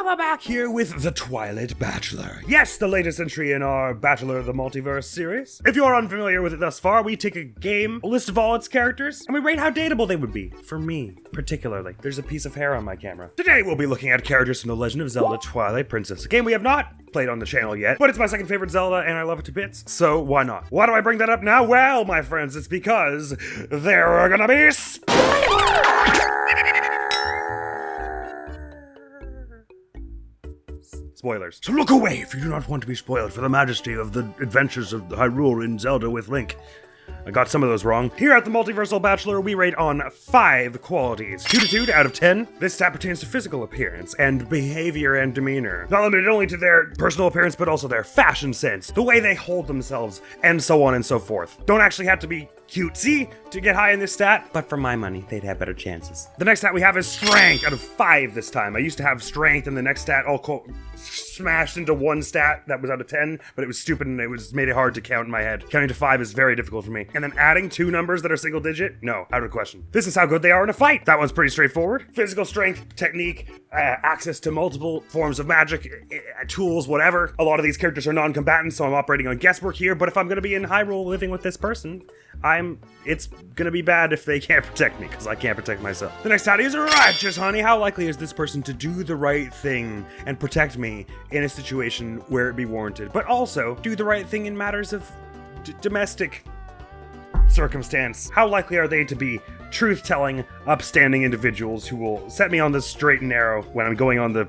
we're back here with the Twilit Bachelor. Yes, the latest entry in our Bachelor of the Multiverse series. If you're unfamiliar with it thus far, we take a game, a list of all its characters, and we rate how dateable they would be. For me, particularly. There's a piece of hair on my camera. Today, we'll be looking at characters from The Legend of Zelda Twilight Princess, a game we have not played on the channel yet, but it's my second favorite Zelda, and I love it to bits, so why not? Why do I bring that up now? Well, my friends, it's because there are gonna be spoilers. So look away if you do not want to be spoiled for the majesty of the adventures of Hyrule in Zelda with Link. I got some of those wrong. Here at the Multiversal Bachelor, we rate on 5 qualities. 2 out of 10. This stat pertains to physical appearance and behavior and demeanor. Not limited only to their personal appearance, but also their fashion sense, the way they hold themselves, and so on and so forth. Don't actually have to be cutesy to get high in this stat, but for my money, they'd have better chances. The next stat we have is strength, out of 5 this time. I used to have strength and the next stat all smashed into one stat that was out of 10, but it was stupid and made it hard to count in my head. Counting to 5 is very difficult for me. And then adding 2 numbers that are single digit? No, out of question. This is how good they are in a fight. That one's pretty straightforward. Physical strength, technique, access to multiple forms of magic, tools, whatever. A lot of these characters are non-combatants, so I'm operating on guesswork here, but if I'm gonna be in Hyrule living with this person, it's gonna be bad if they can't protect me, because I can't protect myself. The next stat is righteous, honey. How likely is this person to do the right thing and protect me in a situation where it be warranted, but also do the right thing in matters of domestic circumstance? How likely are they to be truth-telling, upstanding individuals who will set me on the straight and narrow when I'm going on the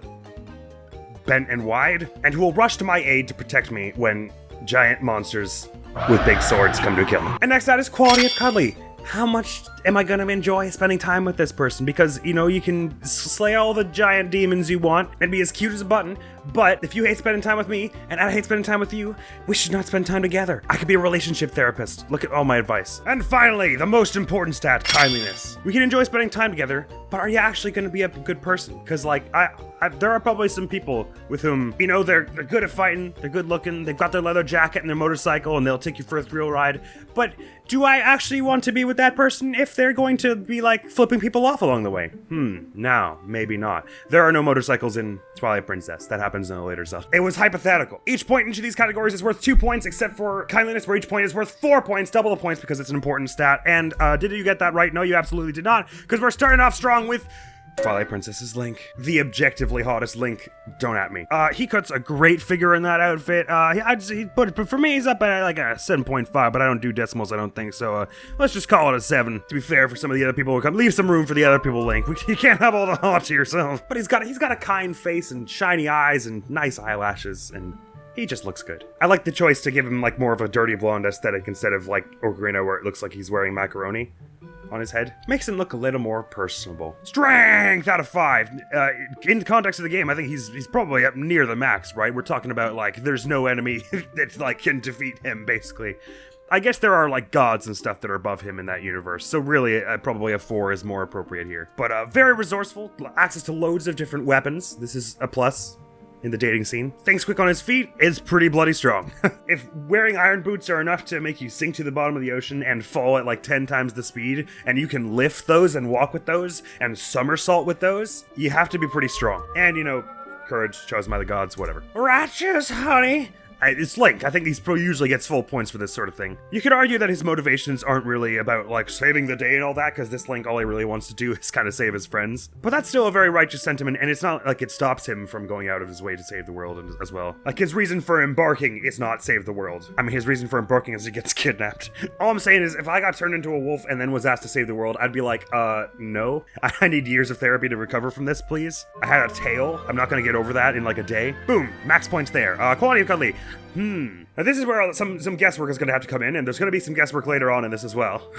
bent and wide, and who will rush to my aid to protect me when giant monsters with big swords come to kill me? And next, that is quality of cuddly. How much am I gonna enjoy spending time with this person? Because, you know, you can slay all the giant demons you want and be as cute as a button, but if you hate spending time with me, and I hate spending time with you, we should not spend time together. I could be a relationship therapist. Look at all my advice. And finally, the most important stat, kindliness. We can enjoy spending time together, but are you actually gonna be a good person? Because, like, there are probably some people with whom, you know, they're good at fighting, they're good looking, they've got their leather jacket and their motorcycle, and they'll take you for a thrill ride, but do I actually want to be with that person if they're going to be, like, flipping people off along the way? No, maybe not. There are no motorcycles in Twilight Princess. That happens in a later Zelda. It was hypothetical. Each point in each of these categories is worth 2 points, except for kindliness, where each point is worth 4 points, double the points because it's an important stat. And did you get that right? No, you absolutely did not, because we're starting off strong with Twilight Princess's Link. The objectively hottest Link. Don't at me. He cuts a great figure in that outfit. But for me, he's up at like a 7.5, but I don't do decimals, I don't think, so let's just call it a 7. To be fair, for some of the other people who come, leave some room for the other people, Link. You can't have all the hot to yourself. But he's got a kind face and shiny eyes and nice eyelashes, and he just looks good. I like the choice to give him like more of a dirty blonde aesthetic instead of like Ocarina, where it looks like he's wearing macaroni on his head. Makes him look a little more personable. Strength out of 5. In the context of the game, I think he's probably up near the max, right? We're talking about like there's no enemy that like can defeat him, basically. I guess there are like gods and stuff that are above him in that universe, so really probably a 4 is more appropriate here. But very resourceful, access to loads of different weapons. This is a plus in the dating scene. Things quick on his feet is pretty bloody strong. If wearing iron boots are enough to make you sink to the bottom of the ocean and fall at like 10 times the speed, and you can lift those and walk with those and somersault with those, you have to be pretty strong. And, you know, courage chosen by the gods, whatever. Righteous, honey. It's Link. I think he usually gets full points for this sort of thing. You could argue that his motivations aren't really about, like, saving the day and all that, because this Link, all he really wants to do is kind of save his friends. But that's still a very righteous sentiment, and it's not like it stops him from going out of his way to save the world as well. Like, his reason for embarking is not save the world. I mean, his reason for embarking is he gets kidnapped. All I'm saying is, if I got turned into a wolf and then was asked to save the world, I'd be like, no. I need years of therapy to recover from this, please. I had a tail. I'm not gonna get over that in, like, a day. Boom. Max points there. Quality of cuddly. Now this is where some guesswork is going to have to come in, and there's going to be some guesswork later on in this as well.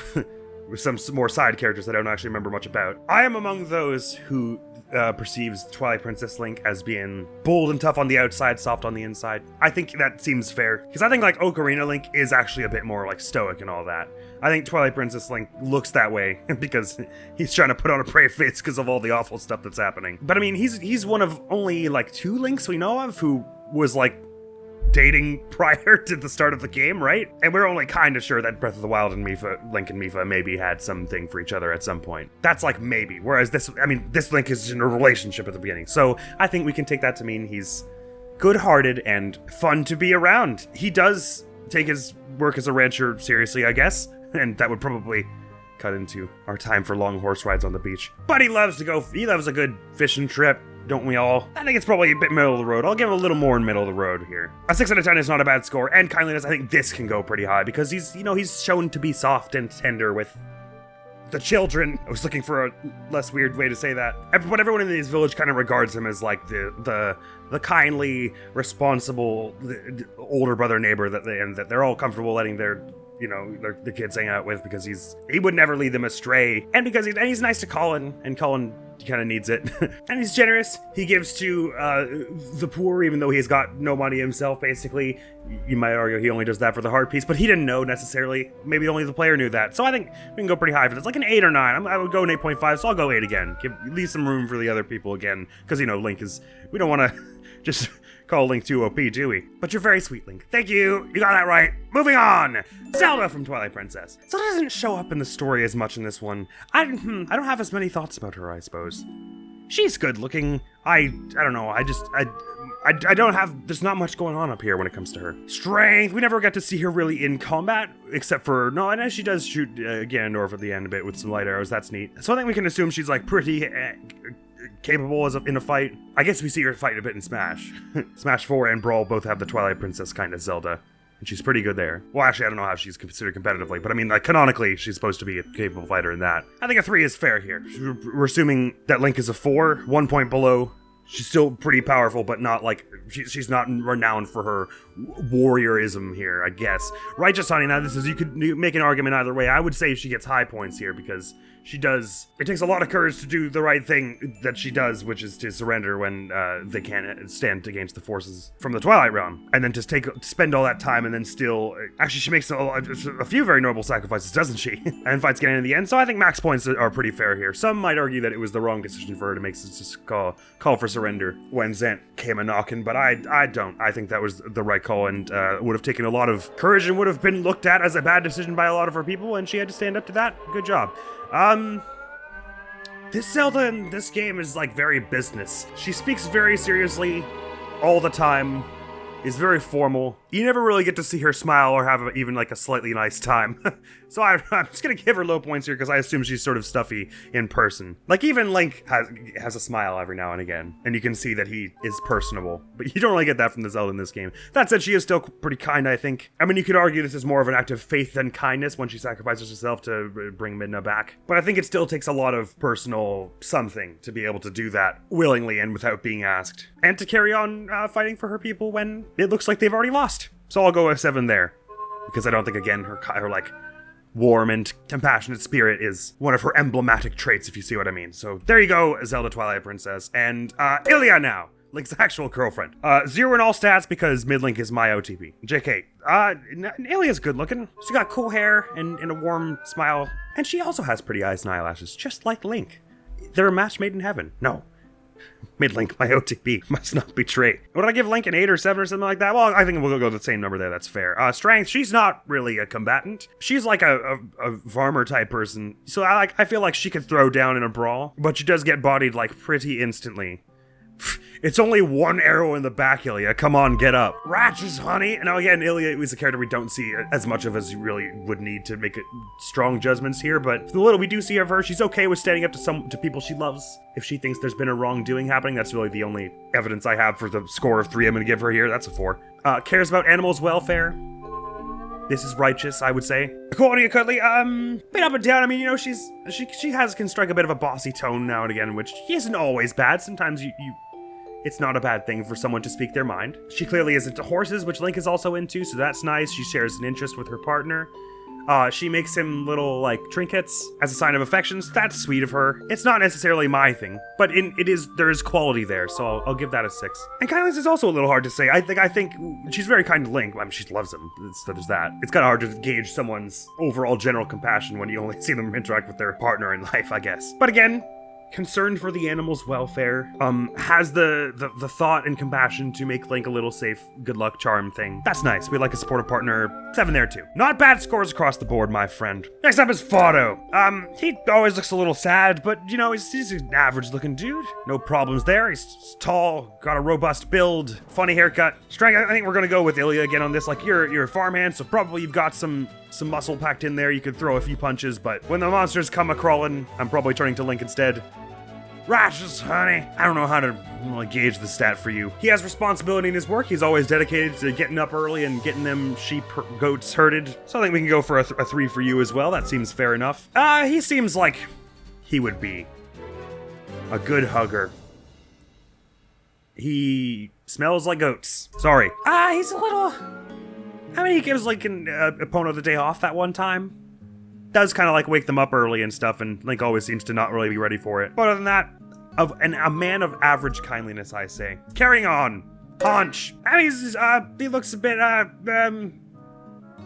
With some more side characters that I don't actually remember much about. I am among those who perceives Twilight Princess Link as being bold and tough on the outside, soft on the inside. I think that seems fair, because I think like Ocarina Link is actually a bit more like stoic and all that. I think Twilight Princess Link looks that way because he's trying to put on a brave face because of all the awful stuff that's happening. But I mean, he's one of only like 2 Links we know of who was like dating prior to the start of the game, right? And we're only kind of sure that Breath of the Wild and Link and Mipha maybe had something for each other at some point. That's like maybe. Whereas this Link is in a relationship at the beginning. So I think we can take that to mean he's good-hearted and fun to be around. He does take his work as a rancher seriously, I guess. And that would probably cut into our time for long horse rides on the beach. But he loves a good fishing trip. Don't we all? I think it's probably a bit middle of the road. I'll give him a little more in middle of the road here. A 6 out of 10 is not a bad score. And kindliness, I think this can go pretty high because he's shown to be soft and tender with the children. I was looking for a less weird way to say that. But everyone in this village kind of regards him as like the kindly, responsible older brother neighbor that they're all comfortable letting their kids hang out with because he would never lead them astray. And because he's nice to Colin, and Colin kind of needs it. And he's generous. He gives to the poor, even though he's got no money himself, basically. You might argue he only does that for the heart piece, but he didn't know necessarily. Maybe only the player knew that. So I think we can go pretty high for this. Like an 8 or 9. I would go an 8.5, so I'll go 8 again. Leave some room for the other people again. Because, Link is... We don't want to just call Link too OP, do we? But you're very sweet, Link. Thank you. You got that right. Moving on. Zelda from Twilight Princess. Zelda doesn't show up in the story as much in this one. I don't have as many thoughts about her, I suppose. She's good looking. I don't know. I don't have... There's not much going on up here when it comes to her. Strength. We never got to see her really in combat, except for... No, I know she does shoot Ganondorf at the end a bit with some light arrows. That's neat. So I think we can assume she's like pretty... capable in a fight. I guess we see her fight a bit in Smash. Smash 4 and Brawl both have the Twilight Princess kind of Zelda, and she's pretty good there. Well, actually, I don't know how she's considered competitively, but I mean, like, canonically, she's supposed to be a capable fighter in that. I think a 3 is fair here. We're assuming that Link is a 4, 1 point below. She's still pretty powerful, but not like... She's not renowned for her warriorism here, I guess. Righteous Honey, now you could make an argument either way. I would say she gets high points here because she does... It takes a lot of courage to do the right thing that she does, which is to surrender when they can't stand against the forces from the Twilight Realm. And then to spend all that time and then still... Actually, she makes a few very noble sacrifices, doesn't she? And fights Ganon in the end, so I think max points are pretty fair here. Some might argue that it was the wrong decision for her to make this call for surrender when Zant came a-knocking, but I don't. I think that was the right call and would have taken a lot of courage and would have been looked at as a bad decision by a lot of her people, and she had to stand up to that. Good job. This Zelda in this game is like very business. She speaks very seriously all the time, is very formal. You never really get to see her smile or have even like a slightly nice time. So I'm just gonna give her low points here because I assume she's sort of stuffy in person. Like even Link has a smile every now and again, and you can see that he is personable. But you don't really get that from the Zelda in this game. That said, she is still pretty kind, I think. I mean, you could argue this is more of an act of faith than kindness when she sacrifices herself to bring Midna back. But I think it still takes a lot of personal something to be able to do that willingly and without being asked. And to carry on fighting for her people when it looks like they've already lost. So I'll go a 7 there. Because I don't think, again, her like, warm and compassionate spirit is one of her emblematic traits, if you see what I mean. So there you go, Zelda Twilight Princess. And Ilia now, Link's actual girlfriend. 0 in all stats because Midlink is my OTP. JK. Ilia's good looking. She's got cool hair and a warm smile. And she also has pretty eyes and eyelashes, just like Link. They're a match made in heaven. No. Midlink, my OTP, must not betray. Would I give Link an 8 or 7 or something like that? Well, I think we'll go the same number there, that's fair. Strength, she's not really a combatant. She's like a farmer type person. So I feel like she could throw down in a brawl, but she does get bodied like pretty instantly. It's only 1 arrow in the back, Ilia. Come on, get up. Righteous Honey. Now again, Ilia is a character we don't see as much of as you really would need to make strong judgments here, but the little we do see of her, she's okay with standing up to people she loves. If she thinks there's been a wrongdoing happening, that's really the only evidence I have for the score of 3 I'm gonna give her here. That's a 4. Cares about animals' welfare. This is righteous, I would say. Quality of Cuddly, bit up and down. I mean, she can strike a bit of a bossy tone now and again, which isn't always bad. Sometimes it's not a bad thing for someone to speak their mind. She clearly is into horses, which Link is also into, so that's nice. She shares an interest with her partner. She makes him little, like, trinkets as a sign of affection, so that's sweet of her. It's not necessarily my thing, but there is quality there, so I'll give that a 6. And kindness is also a little hard to say. I think she's very kind to Link. I mean, she loves him, so there's that. It's kind of hard to gauge someone's overall general compassion when you only see them interact with their partner in life, I guess. But again, concerned for the animal's welfare, has the thought and compassion to make Link a little safe good luck charm thing. That's nice. We like a supportive partner. 7 there too. Not bad scores across the board, my friend. Next up is Fado. He always looks a little sad, but you know, he's an average looking dude. No problems there. He's tall, got a robust build, funny haircut. Strength, I think we're gonna go with Ilya again on this. Like, you're a farmhand, so probably you've got some muscle packed in there. You could throw a few punches, but when the monsters come a-crawling, I'm probably turning to Link instead. Rashes, honey. I don't know how to really gauge the stat for you. He has responsibility in his work. He's always dedicated to getting up early and getting them sheep, goats herded. So I think we can go for a 3 for you as well. That seems fair enough. He seems like he would be a good hugger. He smells like goats. Sorry. He's a little... I mean, he gives like an opponent the day off that one time. Does kind of like wake them up early and stuff, and Link always seems to not really be ready for it. But other than that, a man of average kindliness, I say. Carrying on. Haunch. I mean, he looks a bit,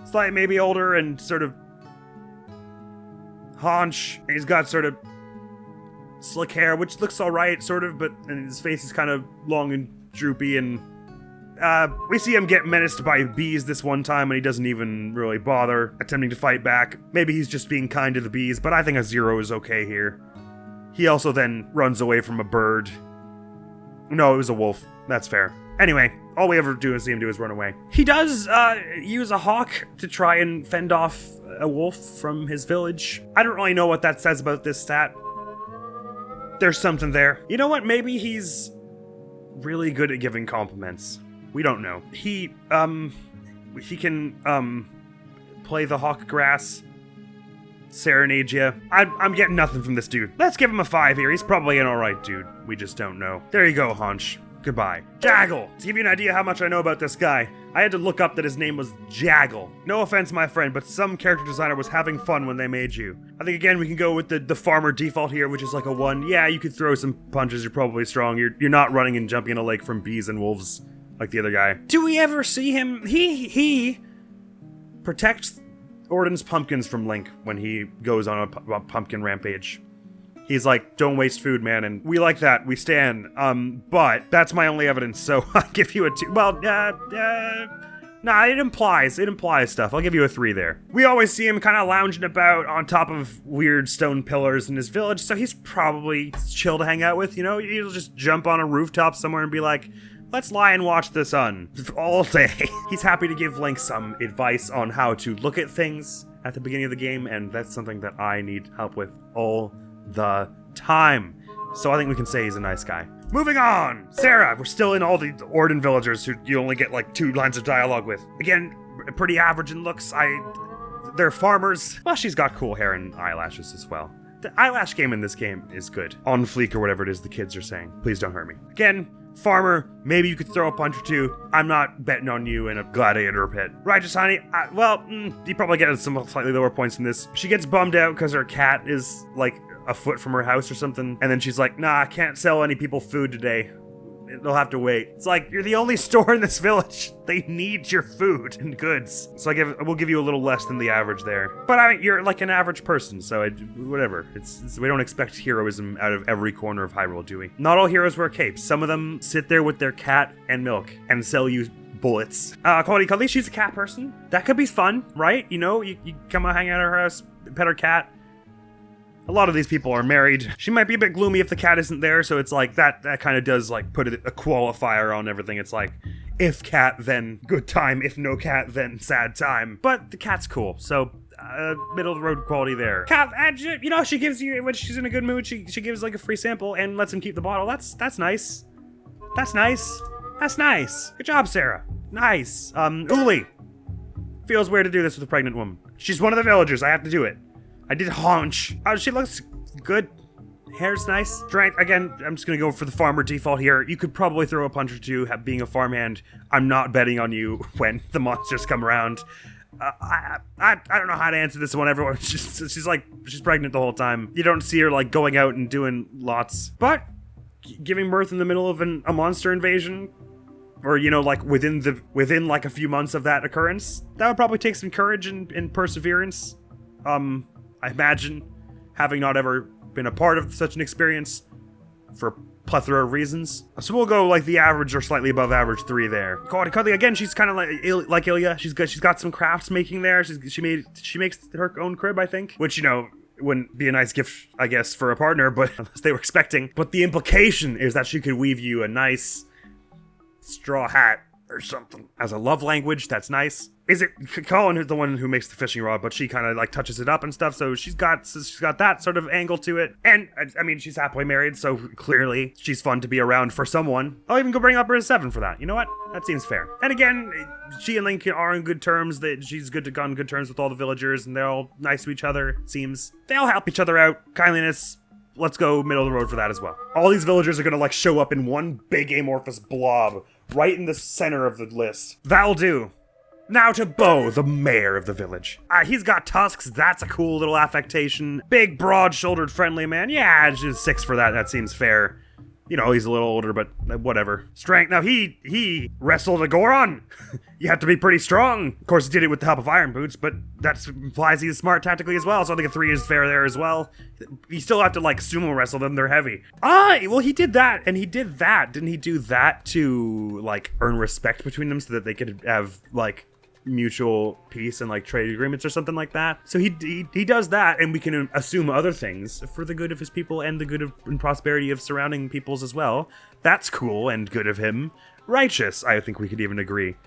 slightly maybe older and sort of... Haunch. He's got sort of slick hair, which looks alright, sort of, but and his face is kind of long and droopy, and we see him get menaced by bees this one time, and he doesn't even really bother attempting to fight back. Maybe he's just being kind to the bees, but I think a 0 is okay here. He also then runs away from a bird. No, it was a wolf. That's fair. Anyway, all we ever see him do is run away. He does use a hawk to try and fend off a wolf from his village. I don't really know what that says about this stat. There's something there. You know what? Maybe he's really good at giving compliments. We don't know. He can, play the hawk grass, serenade ya. I'm getting nothing from this dude. Let's give him a 5 here. He's probably an alright dude. We just don't know. There you go, Haunch. Goodbye. Jaggle! To give you an idea how much I know about this guy, I had to look up that his name was Jaggle. No offense, my friend, but some character designer was having fun when they made you. I think, again, we can go with the farmer default here, which is like a 1. Yeah, you could throw some punches. You're probably strong. You're not running and jumping in a lake from bees and wolves like the other guy. Do we ever see him? He protects Ordon's pumpkins from Link when he goes on a pumpkin rampage. He's like, don't waste food, man, and we like that. We stand. But that's my only evidence, so I'll give you a 2. Well, nah, it implies stuff. I'll give you a 3 there. We always see him kind of lounging about on top of weird stone pillars in his village, so he's probably chill to hang out with, you know? He'll just jump on a rooftop somewhere and be like, let's lie and watch the sun all day. He's happy to give Link some advice on how to look at things at the beginning of the game, and that's something that I need help with all the time. So I think we can say he's a nice guy. Moving on! Sarah, we're still in all the Ordon villagers who you only get like 2 lines of dialogue with. Again, pretty average in looks. They're farmers. Well, she's got cool hair and eyelashes as well. The eyelash game in this game is good. On fleek or whatever it is the kids are saying. Please don't hurt me. Again, farmer, maybe you could throw a punch or 2. I'm not betting on you in a gladiator pit. Righteous honey, you probably get some slightly lower points in this. She gets bummed out because her cat is like a foot from her house or something, and then she's like, nah, I can't sell any people food today. They'll have to wait. It's like, you're the only store in this village. They need your food and goods. So we'll give you a little less than the average there. But I mean, you're like an average person, so whatever. We don't expect heroism out of every corner of Hyrule, do we? Not all heroes wear capes. Some of them sit there with their cat and milk and sell you bullets. Quality Cuddly, she's a cat person. That could be fun, right? You know, you come and hang out at her house, pet her cat. A lot of these people are married. She might be a bit gloomy if the cat isn't there, so it's like that kind of does like put a qualifier on everything. It's like, if cat, then good time. If no cat, then sad time. But the cat's cool, so middle of the road quality there. Cat, you know, she gives you, when she's in a good mood, she gives like a free sample and lets him keep the bottle. That's nice. That's nice. That's nice. Good job, Sarah. Nice. Uli. Feels weird to do this with a pregnant woman. She's one of the villagers. I have to do it. I did Haunch. She looks good. Hair's nice. Strength, again, I'm just gonna go for the farmer default here. You could probably throw a punch or 2 being a farmhand. I'm not betting on you when the monsters come around. I don't know how to answer this one. Everyone, she's pregnant the whole time. You don't see her like going out and doing lots. But giving birth in the middle of a monster invasion, or, you know, like within like a few months of that occurrence, that would probably take some courage and perseverance. I imagine, having not ever been a part of such an experience for a plethora of reasons. So we'll go like the average or slightly above average 3 there. Cuddly, again, she's kind of like Ilya. She's got some crafts making there. She makes her own crib, I think, which, you know, wouldn't be a nice gift, I guess, for a partner, but unless they were expecting. But the implication is that she could weave you a nice straw hat or something as a love language. That's nice. Is it Colin who's the one who makes the fishing rod, but she kind of like touches it up and stuff, so she's got that sort of angle to it. And I mean, she's happily married, so clearly she's fun to be around for someone. I'll even go bring up her as 7 for that. You know what? That seems fair. And again, she and Link are on good terms. She's on good terms with all the villagers, and they're all nice to each other, it seems. They all help each other out. Kindliness. Let's go middle of the road for that as well. All these villagers are gonna like show up in one big amorphous blob right in the center of the list. That'll do. Now to Bo, the mayor of the village. He's got tusks. That's a cool little affectation. Big, broad-shouldered, friendly man. Yeah, just 6 for that. That seems fair. You know, he's a little older, but whatever. Strength. Now, he wrestled a Goron. You have to be pretty strong. Of course, he did it with the help of iron boots, but that implies he's smart tactically as well, so I think a 3 is fair there as well. You still have to, like, sumo wrestle them. They're heavy. Well, he did that, and he did that. Didn't he do that to, like, earn respect between them so that they could have, like, mutual peace and like trade agreements or something like that? So he does that, and we can assume other things for the good of his people and the good of and prosperity of surrounding peoples as well. That's cool and good of him. Righteous, I think we could even agree.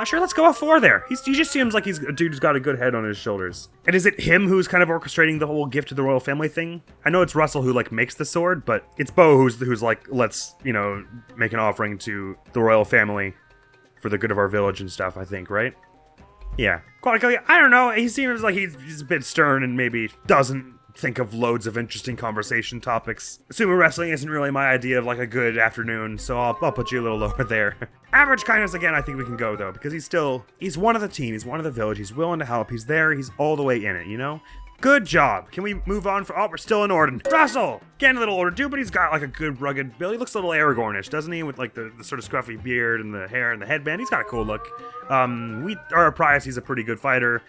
Sure, let's go a 4 there. He just seems like he's a dude who's got a good head on his shoulders. And is it him who's kind of orchestrating the whole gift to the royal family thing? I know it's Russell who like makes the sword, but it's Bo who's like, let's, you know, make an offering to the royal family for the good of our village and stuff, I think, right? Yeah. I don't know. He seems like he's a bit stern and maybe doesn't think of loads of interesting conversation topics. Sumo wrestling isn't really my idea of like a good afternoon, so I'll put you a little lower there. Average kindness again, I think we can go though, because he's one of the team, he's one of the village, he's willing to help, he's there, he's all the way in it, you know? Good job. Can we move on we're still in Orden. Russell! Again, a little older dude, but he's got like a good rugged build. He looks a little Aragornish, doesn't he? With like the sort of scruffy beard and the hair and the headband. He's got a cool look. We are apprised he's a pretty good fighter.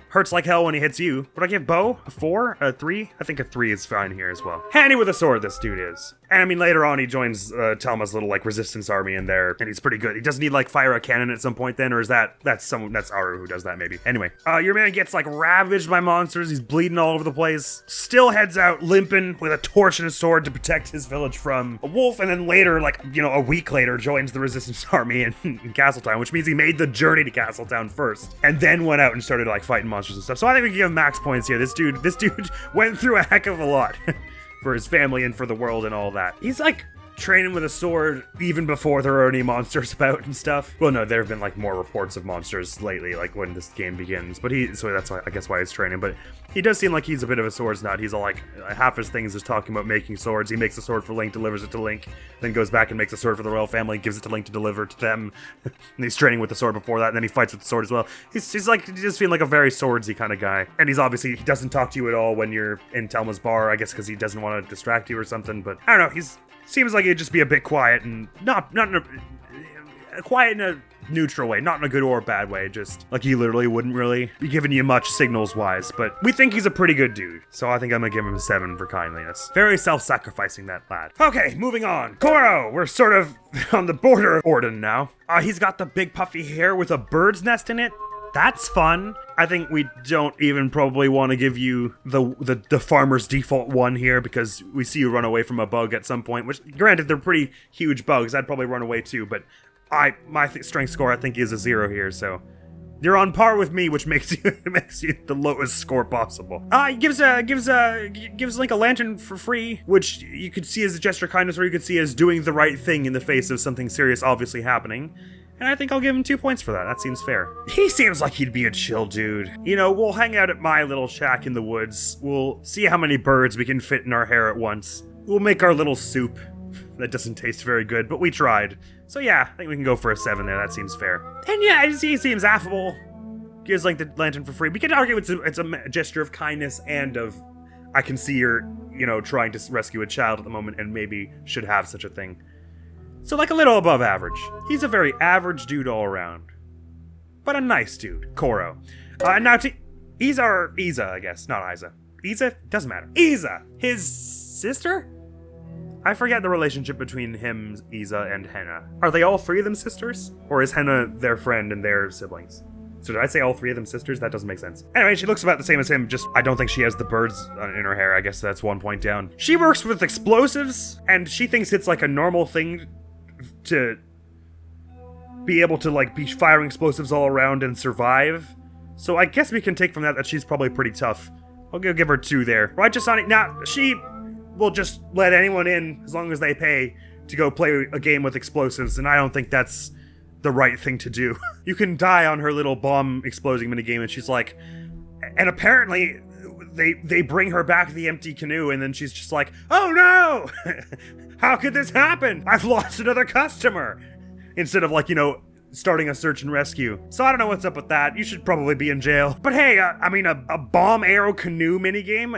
Hurts like hell when he hits you. Would I give Bo a 4? A 3? I think a 3 is fine here as well. Handy with a sword, this dude is. And I mean, later on, he joins Telma's little, like, resistance army in there, and he's pretty good. He doesn't need, like, fire a cannon at some point then, or is that's Aru who does that, maybe. Anyway, your man gets, like, ravaged by monsters. He's bleeding all over the place. Still heads out limping with a torch and a sword to protect his village from a wolf, and then later, like, you know, a week later, joins the resistance army in Castletown, which means he made the journey to Castletown first, and then went out and started, like, fighting monsters and stuff. So I think we can give him max points here. This dude went through a heck of a lot. For his family and for the world and all that. He's like training with a sword even before there are any monsters about and stuff. Well, no, there have been like more reports of monsters lately, like when this game begins. But so that's why I guess why he's training. But he does seem like he's a bit of a swords nut. He's all like half his things is talking about making swords. He makes a sword for Link, delivers it to Link, then goes back and makes a sword for the royal family, gives it to Link to deliver to them. And he's training with the sword before that, and then he fights with the sword as well. He's like just feeling like a very swordsy kind of guy. And he's obviously he doesn't talk to you at all when you're in Telma's bar, I guess because he doesn't want to distract you or something. But I don't know. Seems like he'd just be a bit quiet and not quiet in a neutral way, not in a good or bad way, just like he literally wouldn't really be giving you much signals wise, but we think he's a pretty good dude, so I think I'm gonna give him a 7 for kindliness. Very self-sacrificing, that lad. Okay, moving on. Koro, we're sort of on the border of Orden now. He's got the big puffy hair with a bird's nest in it. That's fun. I think we don't even probably want to give you the farmer's default 1 here because we see you run away from a bug at some point, which granted they're pretty huge bugs. I'd probably run away too, but my strength score I think is a 0 here, so you're on par with me, which makes you the lowest score possible. Gives Link a lantern for free, which you could see as a gesture of kindness, or you could see as doing the right thing in the face of something serious obviously happening. And I think I'll give him 2 points for that. That seems fair. He seems like he'd be a chill dude. You know, we'll hang out at my little shack in the woods. We'll see how many birds we can fit in our hair at once. We'll make our little soup. That doesn't taste very good, but we tried. So yeah, I think we can go for a 7 there. That seems fair. And yeah, he seems affable. Gives like the lantern for free. We could argue it's a gesture of kindness and of, I can see you're, you know, trying to rescue a child at the moment and maybe should have such a thing. So like a little above average. He's a very average dude all around. But a nice dude, Koro. Now he's our Iza, I guess, not Iza. Iza? Doesn't matter. Iza! His sister? I forget the relationship between him, Iza, and Henna. Are they all three of them sisters? Or is Henna their friend and their siblings? So did I say all three of them sisters? That doesn't make sense. Anyway, she looks about the same as him, just I don't think she has the birds in her hair. I guess that's 1 point down. She works with explosives, and she thinks it's like a normal thing to be able to like be firing explosives all around and survive. So I guess we can take from that she's probably pretty tough. I'll give her 2 there. Righteous Sonic, nah, she will just let anyone in as long as they pay to go play a game with explosives, and I don't think that's the right thing to do. You can die on her little bomb exploding minigame, and she's like, and apparently they bring her back to the empty canoe, and then she's just like, oh no! How could this happen? I've lost another customer! Instead of like, you know, starting a search and rescue. So I don't know what's up with that. You should probably be in jail. But hey, I mean, a bomb arrow canoe minigame,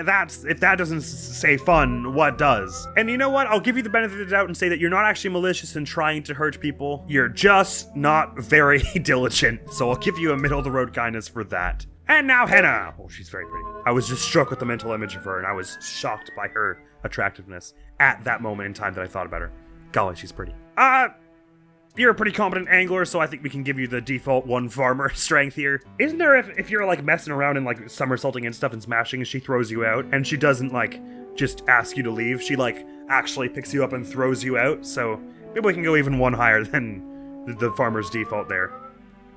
if that doesn't say fun, what does? And you know what? I'll give you the benefit of the doubt and say that you're not actually malicious in trying to hurt people. You're just not very diligent. So I'll give you a middle-of-the-road kindness for that. And now Henna. Oh, she's very pretty. I was just struck with the mental image of her, and I was shocked by her attractiveness at that moment in time that I thought about her. Golly, she's pretty. You're a pretty competent angler, so I think we can give you the default 1 farmer strength here. Isn't there, if you're like messing around and like somersaulting and stuff and smashing, and she throws you out, and she doesn't like just ask you to leave, she like actually picks you up and throws you out, so maybe we can go even 1 higher than the farmer's default there.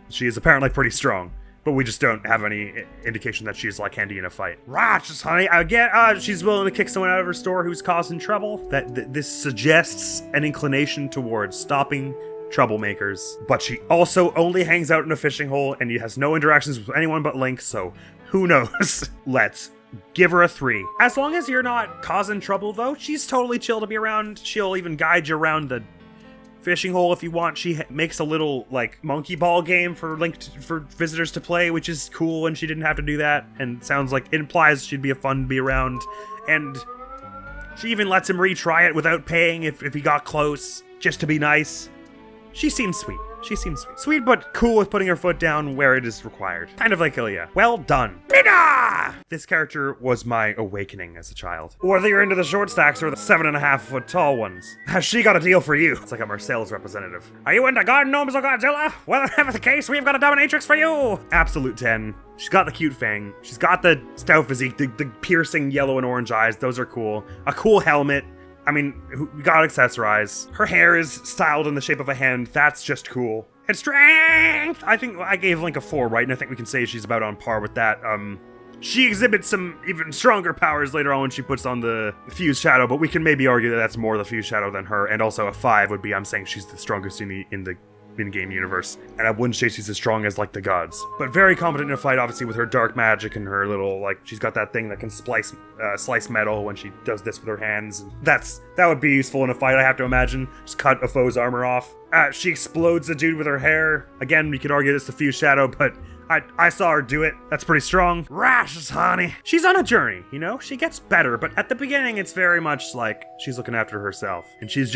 She is apparently pretty strong, but we just don't have any indication that she's like handy in a fight. Righteous, honey. Again, she's willing to kick someone out of her store who's causing trouble. This suggests an inclination towards stopping troublemakers, but she also only hangs out in a fishing hole and has no interactions with anyone but Link, so who knows? Let's give her a 3. As long as you're not causing trouble, though, she's totally chill to be around. She'll even guide you around the fishing hole if you want. She makes a little like monkey ball game for for visitors to play, which is cool, and she didn't have to do that, and sounds like it implies she'd be a fun to be around, and she even lets him retry it without paying if he got close, just to be nice. She seems sweet. She seems sweet. Sweet, but cool with putting her foot down where it is required. Kind of like Ilya. Well done. Midna! This character was my awakening as a child. Whether you're into the short stacks or the 7.5-foot tall ones, has she got a deal for you? It's like I'm our sales representative. Are you into garden gnomes or Godzilla? Well, whatever the case, we've got a dominatrix for you! Absolute 10. She's got the cute fang. She's got the stout physique, the piercing yellow and orange eyes. Those are cool. A cool helmet. I mean, we gotta accessorize. Her hair is styled in the shape of a hand. That's just cool. And strength! I think I gave Link a 4, right? And I think we can say she's about on par with that. She exhibits some even stronger powers later on when she puts on the Fused Shadow, but we can maybe argue that that's more the Fused Shadow than her. And also a 5 would be, I'm saying she's the strongest in the in-game universe, and I wouldn't say she's as strong as like the gods, but very competent in a fight, obviously, with her dark magic and her little like she's got that thing that can slice metal when she does this with her hands. That would be useful in a fight, I have to imagine. Just cut a foe's armor off. She explodes a dude with her hair. Again, we could argue this is the Fused Shadow, but I saw her do it. That's pretty strong. Rashes, honey. She's on a journey, you know? She gets better, but at the beginning, it's very much like she's looking after herself, and she's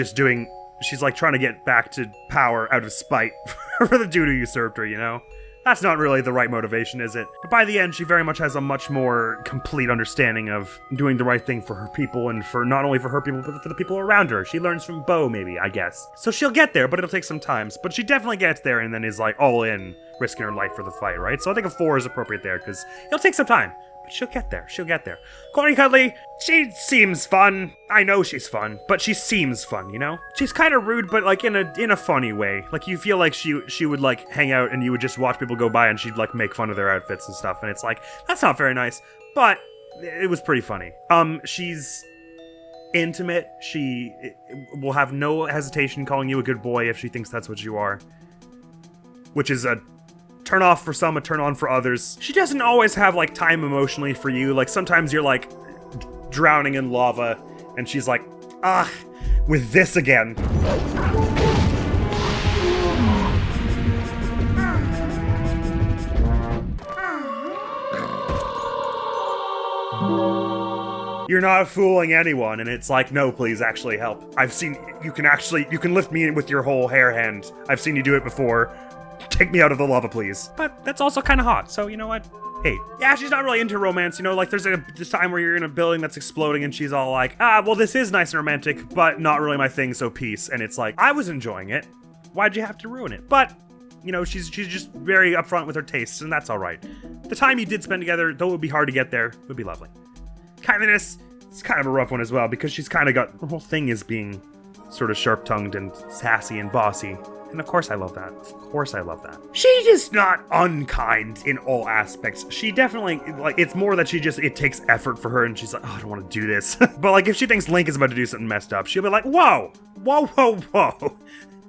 like trying to get back to power out of spite for the dude who usurped her, you know? That's not really the right motivation, is it? But by the end, she very much has a much more complete understanding of doing the right thing for her people, and for not only for her people, but for the people around her. She learns from Bo, maybe, I guess. So she'll get there, but it'll take some time. But she definitely gets there and then is like all in, risking her life for the fight, right? So I think a 4 is appropriate there, because it'll take some time. But she'll get there. She'll get there. Corny Cuddly, she seems fun. I know she's fun, but she seems fun, you know? She's kind of rude, but like in a funny way. Like you feel like she would like hang out and you would just watch people go by and she'd like make fun of their outfits and stuff. And it's like, that's not very nice. But it was pretty funny. She's intimate. She will have no hesitation calling you a good boy if she thinks that's what you are. Which is a turn off for some, a turn on for others. She doesn't always have like time emotionally for you. Like sometimes you're like drowning in lava and she's like, with this again. You're not fooling anyone, and it's like, no, please, actually help. I've seen, you can lift me in with your whole hair hand. I've seen you do it before. Take me out of the lava, please. But that's also kind of hot, so you know what? 8. Yeah, she's not really into romance, you know, like there's this time where you're in a building that's exploding and she's all like, well, this is nice and romantic, but not really my thing, so peace. And it's like, I was enjoying it. Why'd you have to ruin it? But, you know, she's just very upfront with her tastes, and that's all right. The time you did spend together, though it would be hard to get there, would be lovely. Kindness, it's kind of a rough one as well, because she's kind of got, her whole thing is being sort of sharp-tongued and sassy and bossy. And of course I love that. Of course I love that. She is not unkind in all aspects. She definitely, like, it's more that it takes effort for her and she's like, oh, I don't want to do this. But like, if she thinks Link is about to do something messed up, she'll be like, whoa, whoa, whoa, whoa.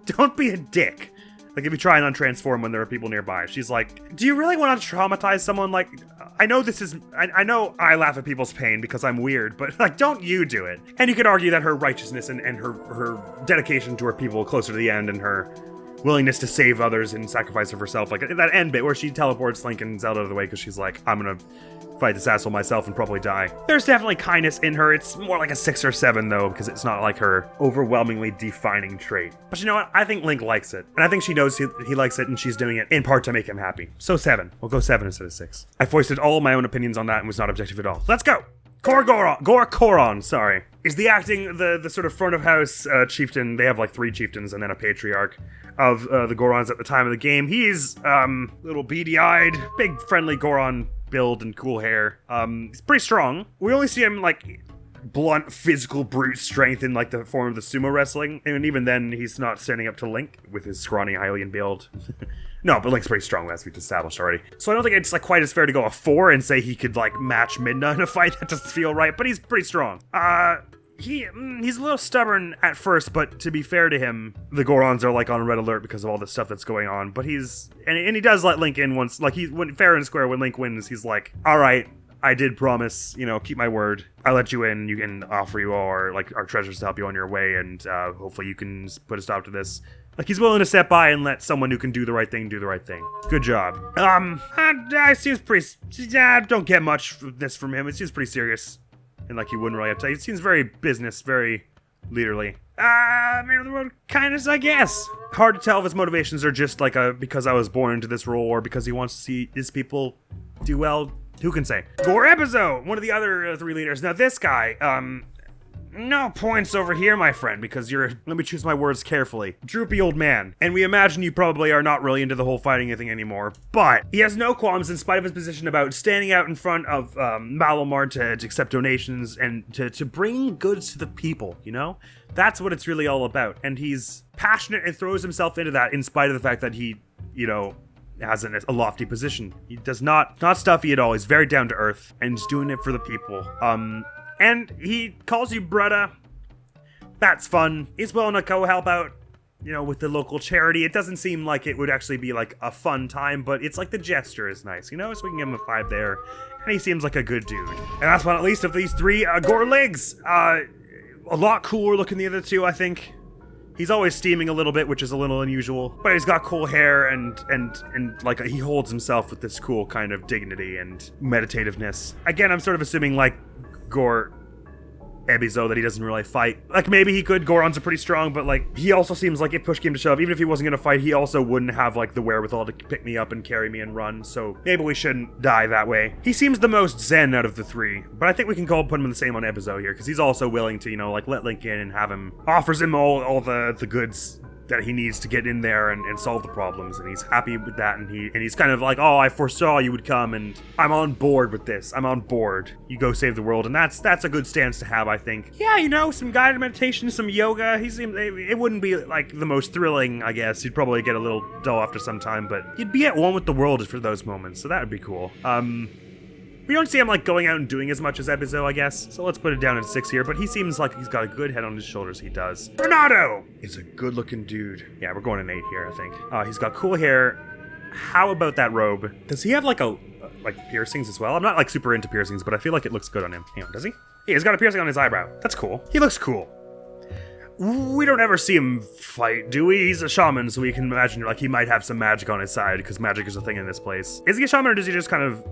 Don't be a dick. Like, if you try and untransform when there are people nearby, she's like, do you really want to traumatize someone? Like, I know this is, I know I laugh at people's pain because I'm weird, but like, don't you do it. And you could argue that her righteousness and her dedication to her people closer to the end and her willingness to save others and sacrifice of herself, like that end bit where she teleports Link and Zelda out of the way because she's like, I'm gonna fight this asshole myself and probably die. There's definitely kindness in her. It's more like a 6 or 7 though, because it's not like her overwhelmingly defining trait. But you know what? I think Link likes it. And I think she knows he likes it and she's doing it in part to make him happy. So 7. We'll go 7 instead of 6. I foisted all of my own opinions on that and was not objective at all. Let's go! Goron, sorry, is the acting, the sort of front of house chieftain. They have like 3 chieftains and then a patriarch of the Gorons at the time of the game. He's little beady-eyed, big friendly Goron build and cool hair. He's pretty strong. We only see him like blunt physical brute strength in like the form of the sumo wrestling, and even then he's not standing up to Link with his scrawny Hylian build. No, but Link's pretty strong, as we've established already. So I don't think it's like quite as fair to go a 4 and say he could like match Midna in a fight. That doesn't feel right, but he's pretty strong. He's a little stubborn at first, but to be fair to him, the Gorons are like on red alert because of all the stuff that's going on. But and he does let Link in once, like when fair and square, when Link wins, he's like, all right, I did promise, you know, keep my word. I let you in. You can offer you all our treasures to help you on your way, and hopefully you can put a stop to this. Like, he's willing to step by and let someone who can do the right thing do the right thing. Good job. It seems pretty, don't get much of this from him. It seems pretty serious. And like, he wouldn't really have to. It seems very business, very leaderly. Man of the road kindness, I guess. Hard to tell if his motivations are just like because I was born into this role or because he wants to see his people do well. Who can say? Gore Epizo, one of the other 3 leaders. Now this guy, no points over here, my friend, because let me choose my words carefully, droopy old man. And we imagine you probably are not really into the whole fighting thing anymore, but he has no qualms in spite of his position about standing out in front of Malamar to accept donations and to bring goods to the people, you know? That's what it's really all about. And he's passionate and throws himself into that in spite of the fact that he, you know, has a lofty position. He does not stuffy at all. He's very down to earth and he's doing it for the people. And he calls you brother. That's fun. He's willing to go help out, you know, with the local charity. It doesn't seem like it would actually be like a fun time, but it's like the gesture is nice, you know? So we can give him a 5 there. And he seems like a good dude. And last but not least of these 3, Gore Legs. A lot cooler looking than the other 2, I think. He's always steaming a little bit, which is a little unusual, but he's got cool hair and like he holds himself with this cool kind of dignity and meditativeness. Again, I'm sort of assuming like Gore Ebizo that he doesn't really fight. Like maybe he could, Gorons are pretty strong, but like he also seems like if push came to shove, even if he wasn't gonna fight, he also wouldn't have like the wherewithal to pick me up and carry me and run, so maybe we shouldn't die that way. He seems the most zen out of the 3, but I think we can put him in the same on Ebizo here, because he's also willing to, you know, like let Link in and have him, offers him all the goods that he needs to get in there and solve the problems, and he's happy with that, and he's kind of like, oh, I foresaw you would come, and I'm on board with this. I'm on board. You go save the world, and that's a good stance to have, I think. Yeah, you know, some guided meditation, some yoga. It wouldn't be like the most thrilling, I guess. You'd probably get a little dull after some time, but you'd be at one with the world for those moments, so that would be cool. We don't see him like going out and doing as much as Ebizo, I guess. So let's put it down at 6 here, but he seems like he's got a good head on his shoulders, he does. Renato is a good looking dude. Yeah, we're going an 8 here, I think. He's got cool hair. How about that robe? Does he have like piercings as well? I'm not like super into piercings, but I feel like it looks good on him. Hang on, does he? Yeah, he's got a piercing on his eyebrow. That's cool. He looks cool. We don't ever see him fight, do we? He's a shaman, so we can imagine like he might have some magic on his side, because magic is a thing in this place. Is he a shaman, or does he just kind of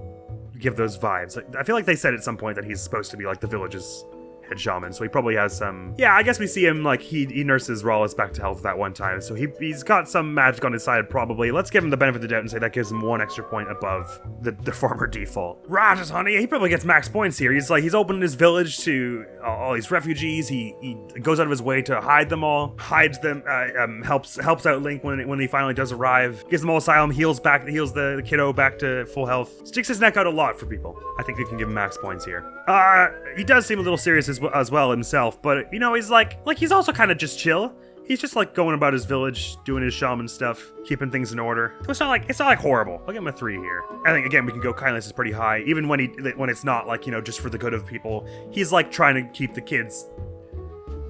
give those vibes? I feel like they said at some point that he's supposed to be like the village's head shaman, so he probably has some... Yeah, I guess we see him, like, he nurses Rawless back to health that one time, so he's got some magic on his side, probably. Let's give him the benefit of the doubt and say that gives him 1 extra point above the former default. Rajas, honey, he probably gets max points here. He's opened his village to all these refugees. He goes out of his way to hide them all, hides them, helps out Link when he finally does arrive, gives them all asylum, heals the kiddo back to full health, sticks his neck out a lot for people. I think we can give him max points here. He does seem a little serious as well himself, but you know, he's like he's also kind of just chill. He's just like going about his village, doing his shaman stuff, keeping things in order. So it's not like horrible. I'll give him a 3 here. I think again we can go kindness is pretty high, even when it's not like, you know, just for the good of people. He's like trying to keep the kids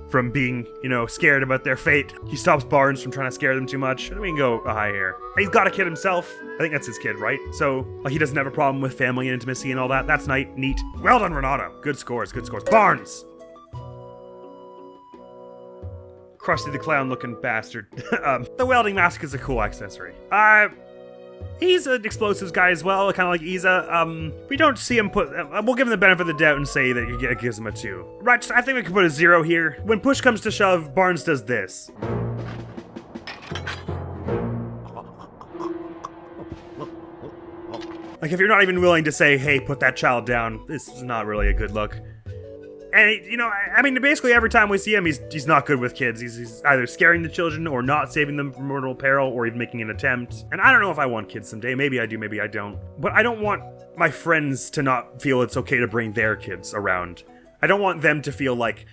from being, you know, scared about their fate. He stops Barnes from trying to scare them too much. We can go a high here. He's got a kid himself. I think that's his kid, right? So, like, he doesn't have a problem with family and intimacy and all that. That's neat. Well done, Renato. Good scores. Barnes! Krusty the Clown looking bastard. The welding mask is a cool accessory. He's an explosives guy as well, kind of like Iza. We don't see him we'll give him the benefit of the doubt and say that it gives him a 2. Right, I think we can put a 0 here. When push comes to shove, Barnes does this. Like, if you're not even willing to say, hey, put that child down, this is not really a good look. And, you know, I mean, basically every time we see him, he's not good with kids. He's either scaring the children or not saving them from mortal peril or even making an attempt. And I don't know if I want kids someday. Maybe I do, maybe I don't. But I don't want my friends to not feel it's okay to bring their kids around. I don't want them to feel like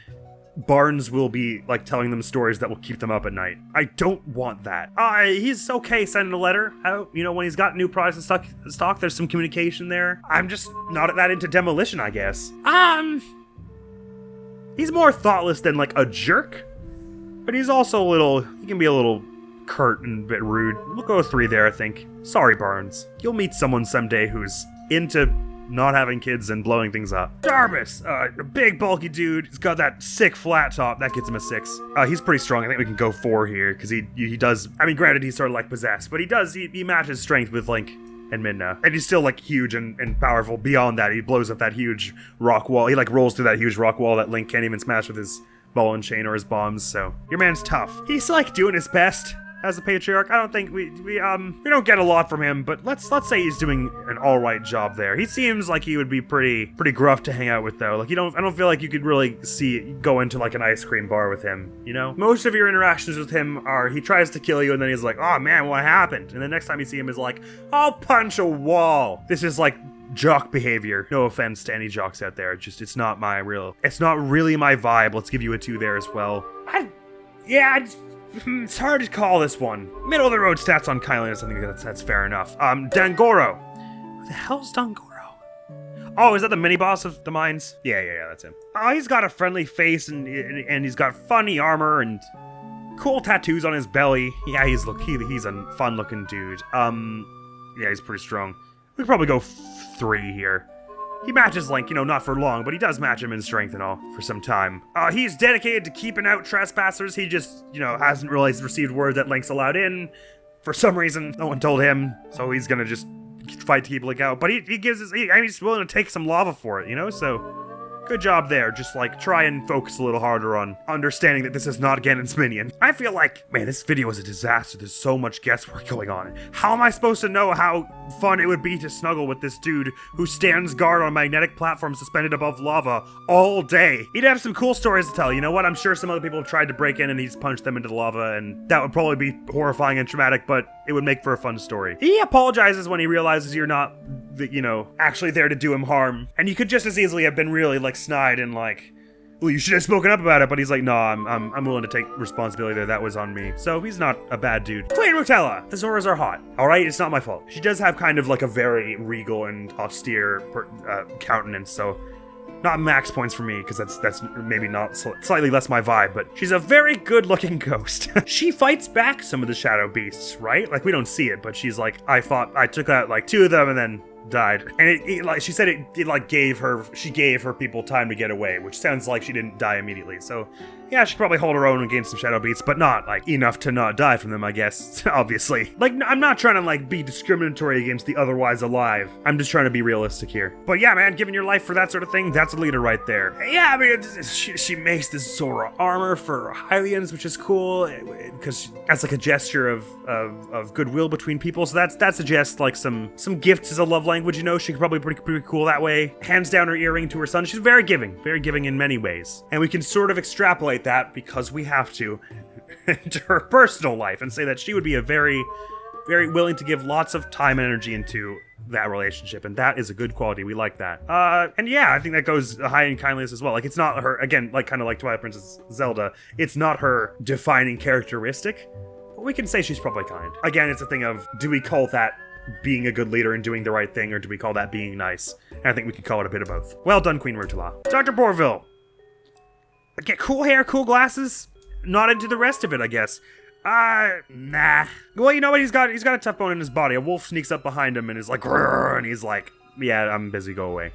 Barnes will be, like, telling them stories that will keep them up at night. I don't want that. He's okay sending a letter out. You know, when he's got new products in stock, there's some communication there. I'm just not that into demolition, I guess. He's more thoughtless than, like, a jerk, but he's also he can be a little curt and a bit rude. We'll go 3 there, I think. Sorry, Barnes. You'll meet someone someday who's into not having kids and blowing things up. Jarvis, a big bulky dude. He's got that sick flat top. That gets him a 6. He's pretty strong. I think we can go 4 here, because he does, I mean, granted, he's sort of like possessed, but he matches strength with Link and Midna. And he's still, like, huge and powerful beyond that. He blows up that huge rock wall. He, like, rolls through that huge rock wall that Link can't even smash with his ball and chain or his bombs, so your man's tough. He's, like, doing his best as a patriarch. I don't think we don't get a lot from him, but let's say he's doing an alright job there. He seems like he would be pretty gruff to hang out with, though. Like, I don't feel like you could really go into, like, an ice cream bar with him, you know? Most of your interactions with him are he tries to kill you and then he's like, oh man, what happened? And the next time you see him is like, I'll punch a wall. This is like jock behavior. No offense to any jocks out there. It's not really my vibe. Let's give you a 2 there as well. It's hard to call this one. Middle of the road stats on kindness. I think that's fair enough. Dangoro. Who the hell's Dangoro? Oh, is that the mini boss of the mines? Yeah, that's him. Oh, he's got a friendly face and he's got funny armor and cool tattoos on his belly. Yeah, he's a fun looking dude. Yeah, he's pretty strong. We could probably go 3 here. He matches Link, you know, not for long, but he does match him in strength and all for some time. He's dedicated to keeping out trespassers. He just, you know, hasn't really received word that Link's allowed in. For some reason, no one told him, so he's gonna just fight to keep Link out. But he's willing to take some lava for it, you know, so good job there. Just, like, try and focus a little harder on understanding that this is not Ganon's minion. I feel like, man, this video is a disaster. There's so much guesswork going on. How am I supposed to know how fun it would be to snuggle with this dude who stands guard on a magnetic platform suspended above lava all day? He'd have some cool stories to tell. You know what? I'm sure some other people have tried to break in and he's punched them into the lava, and that would probably be horrifying and traumatic, but it would make for a fun story. He apologizes when he realizes you're not, you know, actually there to do him harm. And you could just as easily have been really, like, snide and like, well, you should have spoken up about it, but he's like, no, I'm willing to take responsibility there. That was on me. So he's not a bad dude. Queen Rotella. The Zoras are hot. All right, it's not my fault. She does have kind of like a very regal and austere countenance, so not max points for me, because that's maybe not slightly less my vibe, but she's a very good-looking ghost. She fights back some of the shadow beasts, right? Like, we don't see it, but she's like, I took out like 2 of them and then died. And it like, she said it like gave her people time to get away, which sounds like she didn't die immediately. So Yeah, she could probably hold her own against some shadow beasts, but not, like, enough to not die from them, I guess, obviously. Like, I'm not trying to, like, be discriminatory against the otherwise alive. I'm just trying to be realistic here. But yeah, man, giving your life for that sort of thing, that's a leader right there. Yeah, I mean, she makes this Zora armor for Hylians, which is cool, because that's like a gesture of goodwill between people, so that suggests, like, some gifts as a love language, you know? She could probably be pretty cool that way. Hands down her earring to her son. She's very giving in many ways. And we can sort of extrapolate that, because we have to, into her personal life and say that she would be a very, very willing to give lots of time and energy into that relationship, and that is a good quality. We like that. And yeah, I think that goes high in kindliness as well. Like, it's not her, again, like kind of like Twilight Princess Zelda, it's not her defining characteristic, but we can say she's probably kind. Again, it's a thing of, do we call that being a good leader and doing the right thing, or do we call that being nice? And I think we can call it a bit of both. Well done, Queen Myrtula. Dr. Bourville. Get cool hair, cool glasses. Not into the rest of it, I guess. Nah. Well, you know what? He's got a tough bone in his body. A wolf sneaks up behind him and is like, grrr, and he's like, yeah, I'm busy, go away.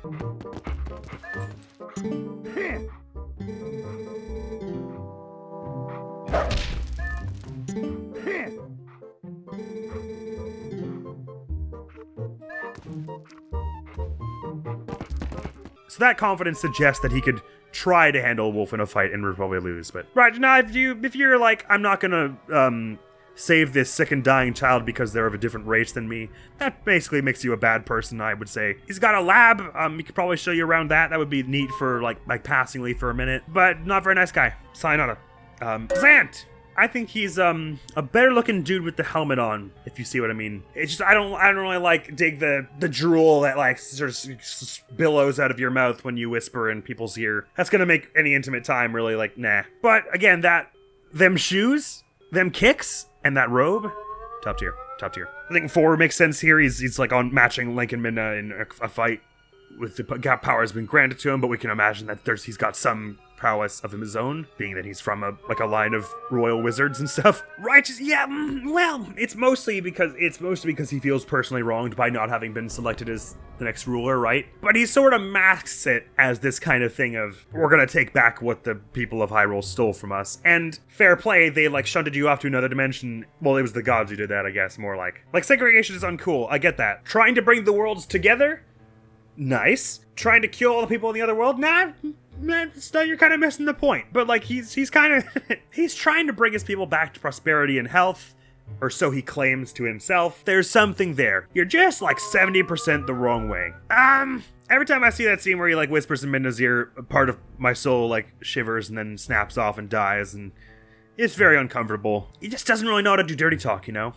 So that confidence suggests that he could try to handle a wolf in a fight and would probably lose, but right now, if you're like, I'm not gonna save this sick and dying child because they're of a different race than me, that basically makes you a bad person, I would say. He's got a lab. He could probably show you around that. That would be neat for like passingly for a minute, but not very nice guy. Sayonara. Zant. I think he's a better looking dude with the helmet on, if you see what I mean. It's just I don't really like dig the drool that like sort of billows out of your mouth when you whisper in people's ear. That's gonna make any intimate time really like nah. But again, them shoes, them kicks, and that robe, top tier. I think 4 makes sense here. He's like on matching Link and Midna in a fight with the power has been granted to him, but we can imagine that he's got some prowess of his own, being that he's from a line of royal wizards and stuff. Righteous, yeah, well, it's mostly because he feels personally wronged by not having been selected as the next ruler, right? But he sort of masks it as this kind of thing of, we're gonna take back what the people of Hyrule stole from us. And fair play, they like shunted you off to another dimension. Well, it was the gods who did that, I guess, more like. Like, segregation is uncool, I get that. Trying to bring the worlds together? Nice. Trying to kill all the people in the other world? Nah. You're kind of missing the point. But like he's kind of he's trying to bring his people back to prosperity and health, or so he claims to himself. There's something there. You're just like 70% the wrong way. Every time I see that scene where he like whispers in Midna's ear, a part of my soul like shivers and then snaps off and dies, and it's very uncomfortable. He just doesn't really know how to do dirty talk, you know?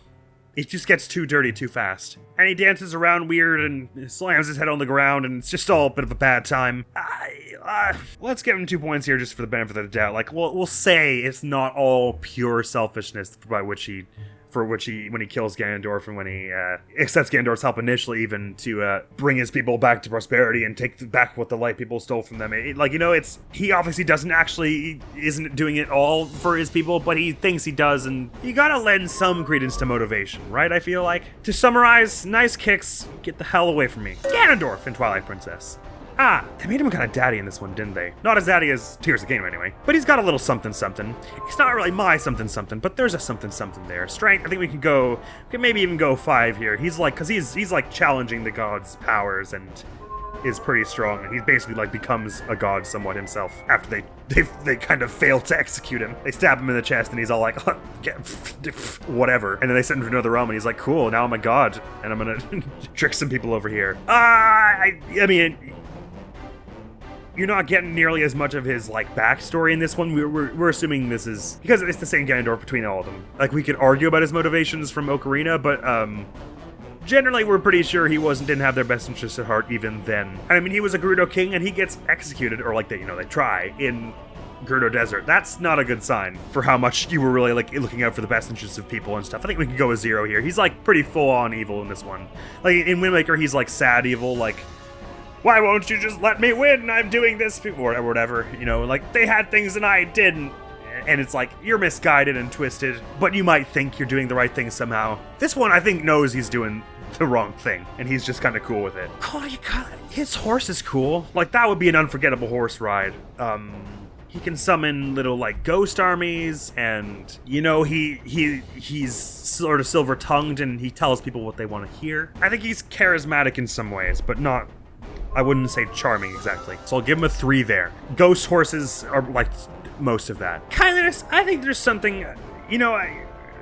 It just gets too dirty too fast. And he dances around weird and slams his head on the ground, and it's just all a bit of a bad time. Let's give him 2 points here just for the benefit of the doubt. Like, we'll say it's not all pure selfishness when he kills Ganondorf and when he accepts Ganondorf's help initially, even to bring his people back to prosperity and take back what the light people stole from them. He obviously isn't doing it all for his people, but he thinks he does, and you gotta lend some credence to motivation, right? I feel like. To summarize, nice kicks, get the hell away from me. Ganondorf in Twilight Princess. They made him kind of daddy in this one, didn't they? Not as daddy as Tears of the Kingdom, anyway. But he's got a little something. He's not really my something, but there's a something there. Strength, I think we can maybe even go 5 here. He's like, because he's like challenging the gods' powers and is pretty strong. And he basically like becomes a god somewhat himself after they kind of fail to execute him. They stab him in the chest and he's all like, whatever. And then they send him to another realm and he's like, cool, now I'm a god and I'm gonna trick some people over here. I mean, you're not getting nearly as much of his like backstory in this one. We're assuming this is because it's the same Ganondorf between all of them. Like, we could argue about his motivations from Ocarina, but generally we're pretty sure he didn't have their best interests at heart even then. And I mean, he was a Gerudo king and he gets executed, or like they try in Gerudo Desert. That's not a good sign for how much you were really like looking out for the best interests of people and stuff. I think we could go with 0 here. He's like pretty full on evil in this one. Like in Wind Waker, he's like sad evil, like, why won't you just let me win? I'm doing this, or whatever, like, they had things and I didn't. And it's like, you're misguided and twisted, but you might think you're doing the right thing somehow. This one, I think, knows he's doing the wrong thing, and he's just kind of cool with it. Oh, his horse is cool. Like, that would be an unforgettable horse ride. He can summon little like ghost armies, and you know he's sort of silver-tongued and he tells people what they want to hear. I think he's charismatic in some ways, but not, I wouldn't say charming exactly. So I'll give him a 3 there. Ghost horses are like most of that. Kindness, I think there's something, you know,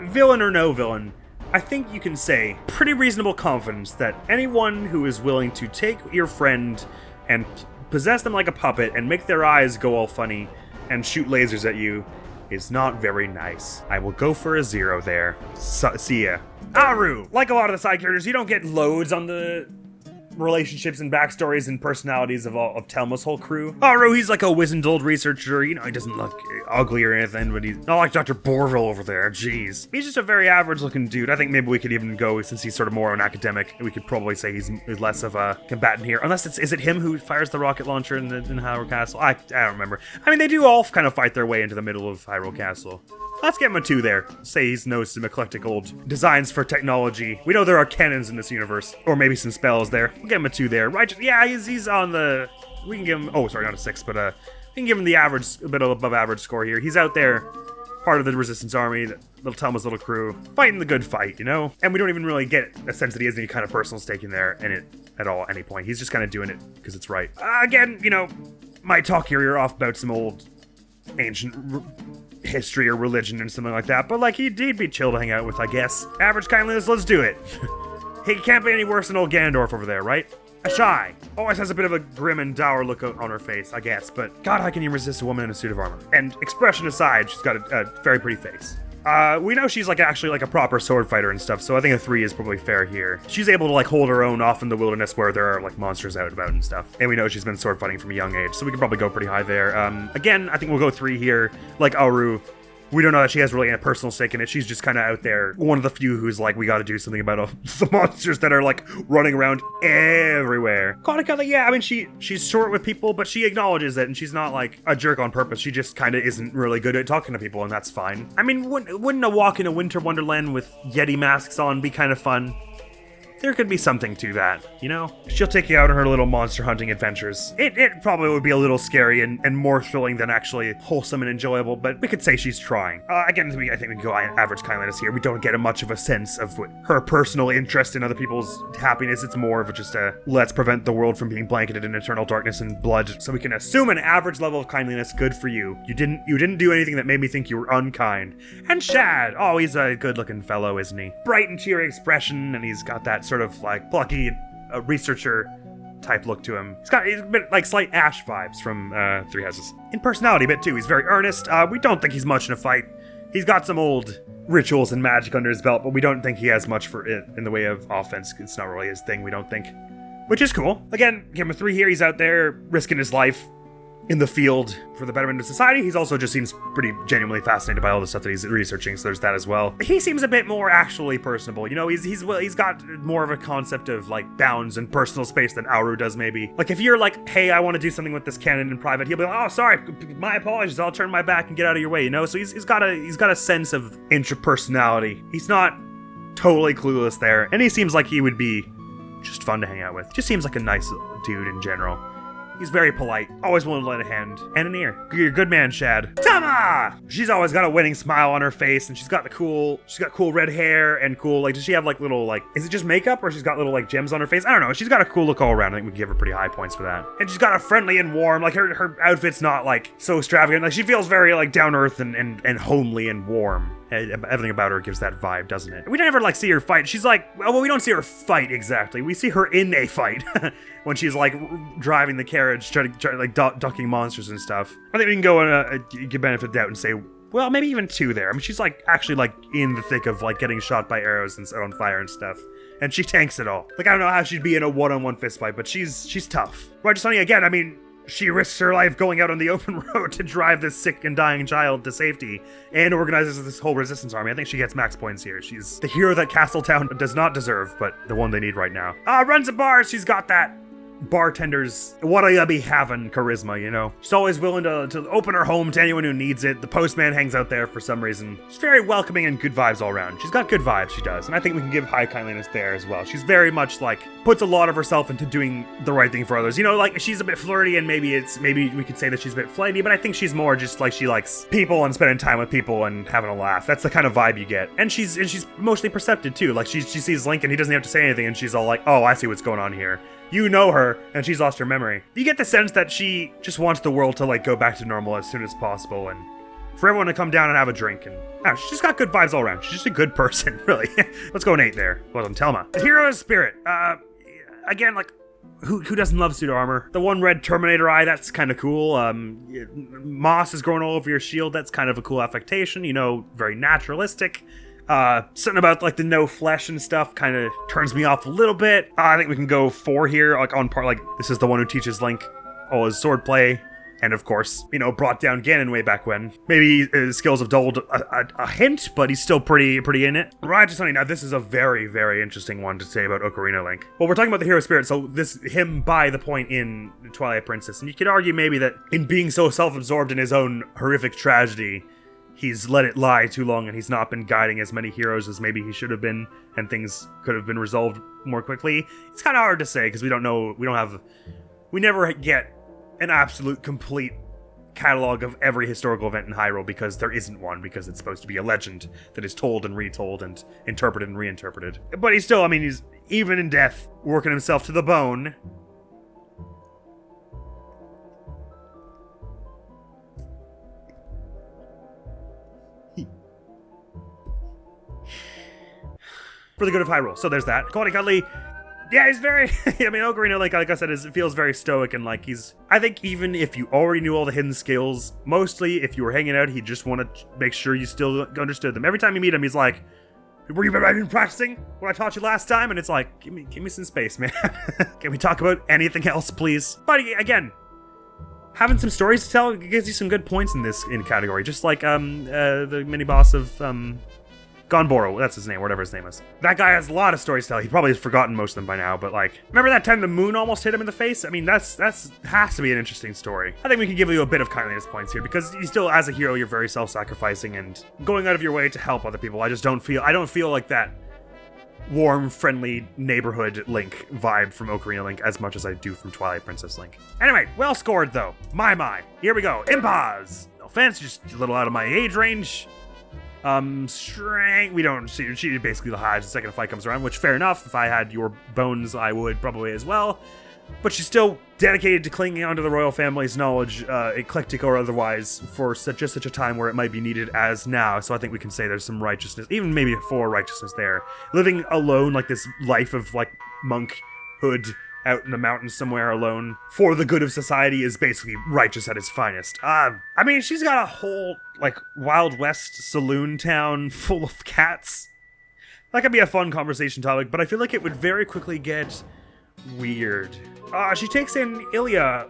villain or no villain, I think you can say pretty reasonable confidence that anyone who is willing to take your friend and possess them like a puppet and make their eyes go all funny and shoot lasers at you is not very nice. I will go for a 0 there. See ya. Aru! Like a lot of the side characters, you don't get loads on the relationships and backstories and personalities of Telma's whole crew. Aru, he's like a wizened old researcher, you know, he doesn't look ugly or anything, but he's not like Dr. Borville over there, jeez. He's just a very average looking dude. I think maybe we could even go, since he's sort of more an academic, we could probably say he's less of a combatant here, unless is it him who fires the rocket launcher in Hyrule Castle? I don't remember. I mean, they do all kind of fight their way into the middle of Hyrule Castle. Let's give him a 2 there. Say he's knows some eclectic old designs for technology. We know there are cannons in this universe, or maybe some spells there. We'll give him a 2 there. Right? Yeah, he's on the. We can give him. Oh, sorry, not a 6, but we can give him the average, a bit of above average score here. He's out there, part of the Resistance Army, little Telma's little crew, fighting the good fight, you know. And we don't even really get a sense that he has any kind of personal stake in there in it at all, at any point. He's just kind of doing it because it's right. Again, you know, might talk your ear off about some old ancient history or religion and something like that, but like he'd be chill to hang out with, I guess. Average kindliness, let's do it. He can't be any worse than old Ganondorf over there, right? Shy always has a bit of a grim and dour look on her face, I guess, but God, how can you resist a woman in a suit of armor? And expression aside, she's got a very pretty face. We know she's like actually like a proper sword fighter and stuff, so I think a 3 is probably fair here. She's able to like hold her own off in the wilderness where there are like monsters out about and stuff. And we know she's been sword fighting from a young age, so we could probably go pretty high there. Again, I think we'll go 3 here. Like Aru, we don't know that she has really a personal stake in it. She's just kind of out there, one of the few who's like, we got to do something about the monsters that are like running around everywhere. Konakala, yeah, I mean, she's short with people, but she acknowledges it, and she's not like a jerk on purpose. She just kind of isn't really good at talking to people, and that's fine. I mean, wouldn't a walk in a winter wonderland with Yeti masks on be kind of fun? There could be something to that, you know? She'll take you out on her little monster hunting adventures. It probably would be a little scary and more thrilling than actually wholesome and enjoyable, but we could say she's trying. Again, I think we can go average kindliness here. We don't get much of a sense of her personal interest in other people's happiness. It's more of just a let's prevent the world from being blanketed in eternal darkness and blood. So we can assume an average level of kindliness. Good for you. You didn't do anything that made me think you were unkind. And Shad, oh, he's a good-looking fellow, isn't he? Bright and cheery expression, and he's got that sort of like plucky researcher type look to him. He's a bit like slight Ash vibes from Three Houses. In personality a bit too, he's very earnest. We don't think he's much in a fight. He's got some old rituals and magic under his belt, but we don't think he has much for it in the way of offense. It's not really his thing, we don't think. Which is cool. Again, give him a 3 here. He's out there risking his life in the field for the betterment of society. He's also just seems pretty genuinely fascinated by all the stuff that he's researching, so there's that as well. He seems a bit more actually personable. You know, he's got more of a concept of like bounds and personal space than Auru does maybe. Like if you're like, hey, I want to do something with this cannon in private, he'll be like, oh, sorry, my apologies, I'll turn my back and get out of your way, you know? So he's got a sense of intrapersonality. He's not totally clueless there, and he seems like he would be just fun to hang out with. Just seems like a nice dude in general. He's very polite, always willing to lend a hand and an ear. You're a good man, Shad. Tama! She's always got a winning smile on her face, and she's got cool red hair and cool, like, does she have like little, like, is it just makeup or she's got little like gems on her face? I don't know. She's got a cool look all around. I think we can give her pretty high points for that. And she's got a friendly and warm, like her outfit's not like so extravagant. Like she feels very like down to earth and homely and warm. Everything about her gives that vibe, doesn't it? We never like see her fight. She's like, well, we don't see her fight exactly. We see her in a fight when she's like driving the carriage, trying like ducking monsters and stuff. I think we can go and give benefit of the doubt and say, well, maybe even 2 there. I mean, she's like actually like in the thick of like getting shot by arrows and set on fire and stuff, and she tanks it all. Like I don't know how she'd be in a one-on-one fist fight, but she's tough. Righteous Honey again. I mean, she risks her life going out on the open road to drive this sick and dying child to safety and organizes this whole resistance army. I think she gets max points here. She's the hero that Castletown does not deserve, but the one they need right now. Runs a bar. She's got that bartender's what I be having charisma, you know? She's always willing to open her home to anyone who needs it. The postman hangs out there for some reason. She's very welcoming and good vibes all around. She's got good vibes, she does. And I think we can give high kindliness there as well. She's very much like, puts a lot of herself into doing the right thing for others. You know, like she's a bit flirty and maybe we could say that she's a bit flighty, but I think she's more just like she likes people and spending time with people and having a laugh. That's the kind of vibe you get. And she's emotionally perceptive too. Like she sees Link and he doesn't have to say anything and she's all like, oh, I see what's going on here. You know her, and she's lost her memory. You get the sense that she just wants the world to, like, go back to normal as soon as possible, and for everyone to come down and have a drink, and she's just got good vibes all around. She's just a good person, really. Let's go an 8 there. Well done, Telma. The hero's spirit. Again, like, who doesn't love suit armor? The one red Terminator eye, that's kind of cool. Moss is growing all over your shield, that's kind of a cool affectation, you know, very naturalistic. Something about like the no flesh and stuff kind of turns me off a little bit. I think we can go 4 here, like on part, like this is the one who teaches Link all his swordplay. And of course, you know, brought down Ganon way back when. Maybe his skills have dulled a hint, but he's still pretty in it. Righteous Honey, now this is a very, very interesting one to say about Ocarina Link. Well, we're talking about the hero spirit, so him by the point in Twilight Princess. And you could argue maybe that in being so self-absorbed in his own horrific tragedy, he's let it lie too long and he's not been guiding as many heroes as maybe he should have been, and things could have been resolved more quickly. It's kind of hard to say because we never get an absolute complete catalog of every historical event in Hyrule because there isn't one, because it's supposed to be a legend that is told and retold and interpreted and reinterpreted. But he's still, I mean, he's even in death working himself to the bone. For the good of Hyrule. So there's that. Cody Cuddly, yeah, he's very, I mean, Ocarina, like I said, it feels very stoic and like I think even if you already knew all the hidden skills, mostly if you were hanging out, he'd just want to make sure you still understood them. Every time you meet him, he's like, were you been practicing what I taught you last time? And it's like, give me some space, man. Can we talk about anything else, please? But again, having some stories to tell gives you some good points in this category. Just like the mini boss of Gonboro, that's his name, whatever his name is. That guy has a lot of stories to tell. He probably has forgotten most of them by now, but like, remember that time the moon almost hit him in the face? I mean, that's has to be an interesting story. I think we can give you a bit of kindliness points here because you still, as a hero, you're very self-sacrificing and going out of your way to help other people. I don't feel like that warm, friendly neighborhood Link vibe from Ocarina Link as much as I do from Twilight Princess Link. Anyway, well scored though. My. Here we go. Impaz. No offense, just a little out of my age range. Strength, we don't see, she basically hides the second a fight comes around, which fair enough. If I had your bones, I would probably as well. But she's still dedicated to clinging onto the royal family's knowledge, eclectic or otherwise, for such a time where it might be needed as now. So I think we can say there's some righteousness, even maybe for righteousness there. Living alone, like this life of like monkhood out in the mountains somewhere alone for the good of society is basically righteous at its finest. I mean, she's got a whole, like, Wild West saloon town full of cats. That could be a fun conversation topic, but I feel like it would very quickly get weird. She takes in Ilya